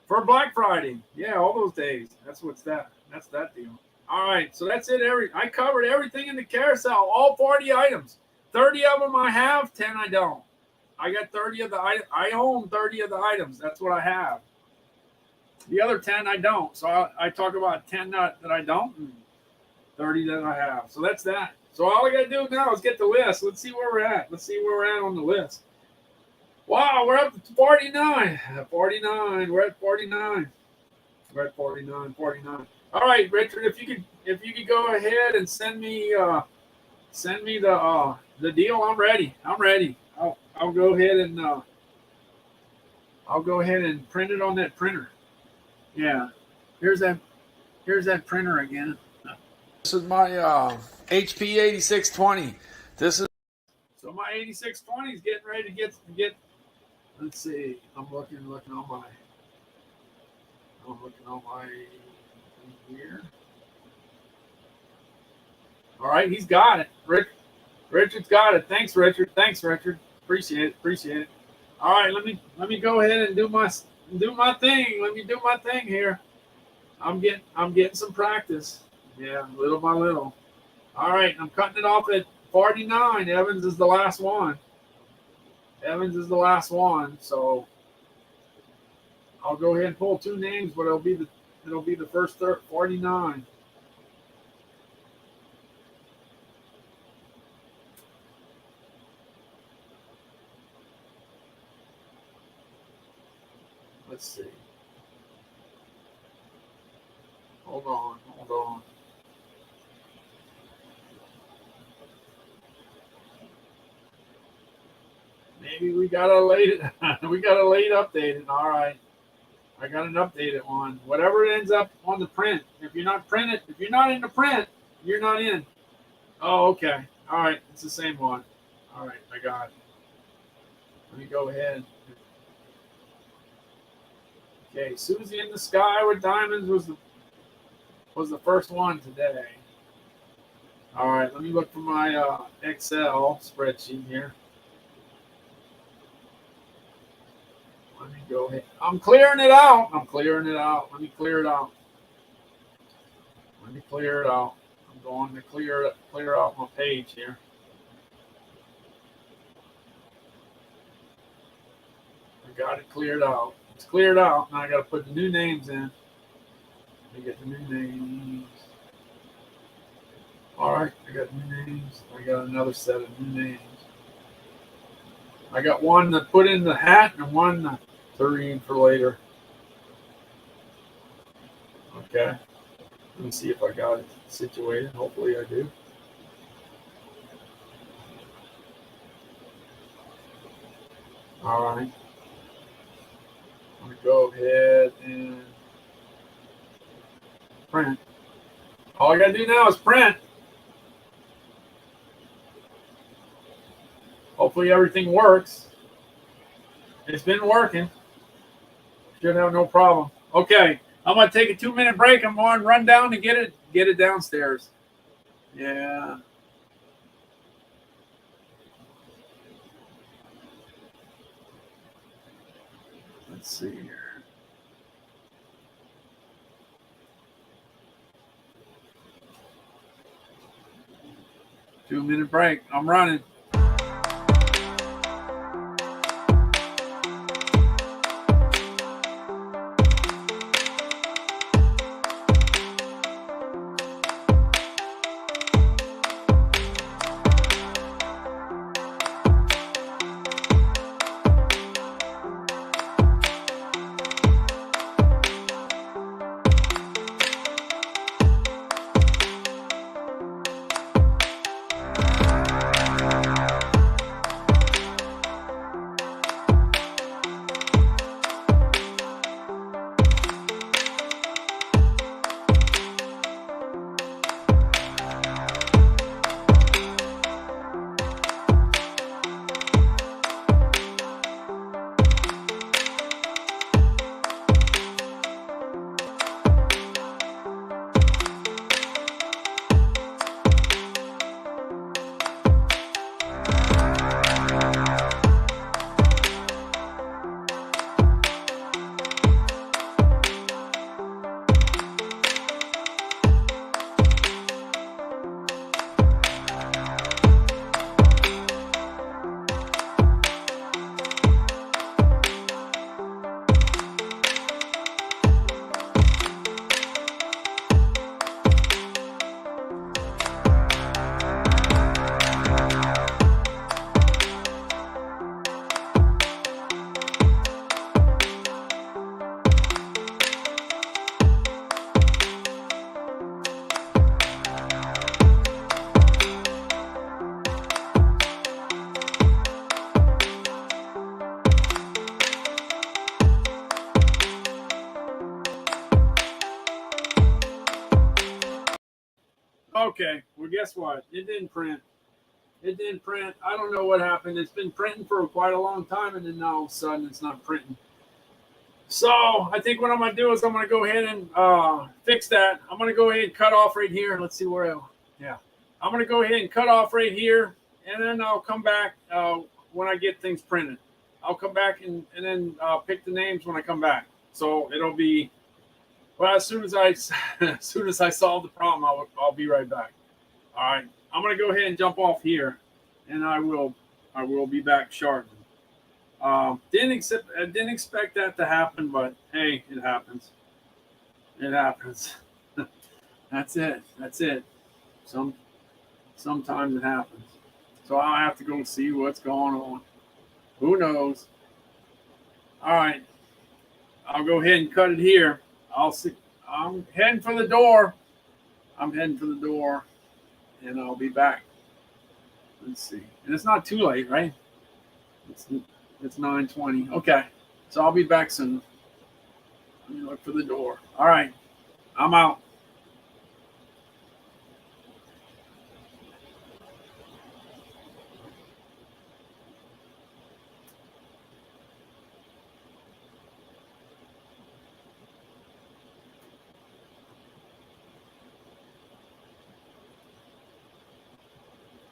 for Black Friday. Yeah, all those days. That's that deal. All right, so that's it. I covered everything in the carousel, all 40 items. 30 of them I have, 10 I don't. I got 30 of the items. I own 30 of the items. That's what I have. The other 10 I don't. So I talk about 10 that I don't and 30 that I have. So that's that. So all I got to do now is get the list. Let's see where we're at. On the list. Wow, we're up to 49. 49. We're at 49. We're at 49. All right, Richard, if you could go ahead and send me the deal. I'm ready. I'll go ahead and print it on that printer. Yeah. Here's that printer again. This is my HP 8620. This is So my 8620 is getting ready to get. Let's see. I'm looking on my here. All right, he's got it. Richard's got it. Thanks, Richard. Appreciate it. All right, let me go ahead and do my thing. Let me do my thing here. I'm getting some practice. Yeah, little by little. All right, I'm cutting it off at 49. Evans is the last one. So I'll go ahead and pull two names, but it'll be the first 49. Let's see. Hold on. Maybe we got a late updated. All right. I got an updated one. Whatever it ends up on the print. If you're not in the print, you're not in. Oh, okay. All right. It's the same one. All right. I got it. Let me go ahead. Okay. Susie in the Sky with Diamonds was the first one today. All right. Let me look for my Excel spreadsheet here. Let me go ahead. I'm clearing it out. Let me clear it out. I'm going to clear out my page here. I got it cleared out. It's cleared out. Now I got to put the new names in. Let me get the new names. All right, I got new names. I got another set of new names. I got one to put in the hat and one to read for later. Okay. Let me see if I got it situated. Hopefully I do. All right. I'm going to go ahead and print. All I got to do now is print. Hopefully everything works. It's been working. Should have no problem. Okay, I'm gonna take a 2-minute break. I'm going to run down and get it downstairs. Yeah. Let's see here. Two-minute break. I'm running. Okay, well, guess what? It didn't print. It didn't print. I don't know what happened. It's been printing for quite a long time, and then now all of a sudden it's not printing. So I think what I'm going to do is I'm going to go ahead and fix that. I'm going to go ahead and cut off right here. Let's see where yeah. I'm going to go ahead and cut off right here, and then I'll come back when I get things printed. I'll come back and then pick the names when I come back. So it'll be, well, as soon as I solve the problem, I'll be right back. All right. I'm going to go ahead and jump off here, and I will be back shortly. Didn't expect that to happen, but hey, it happens. It happens. That's it. Sometimes it happens. So I'll have to go see what's going on. Who knows? All right. I'll go ahead and cut it here. I'll see. I'm heading for the door. And I'll be back. Let's see. And it's not too late, right? It's 9:20. Okay. So I'll be back soon. Let me look for the door. All right. I'm out.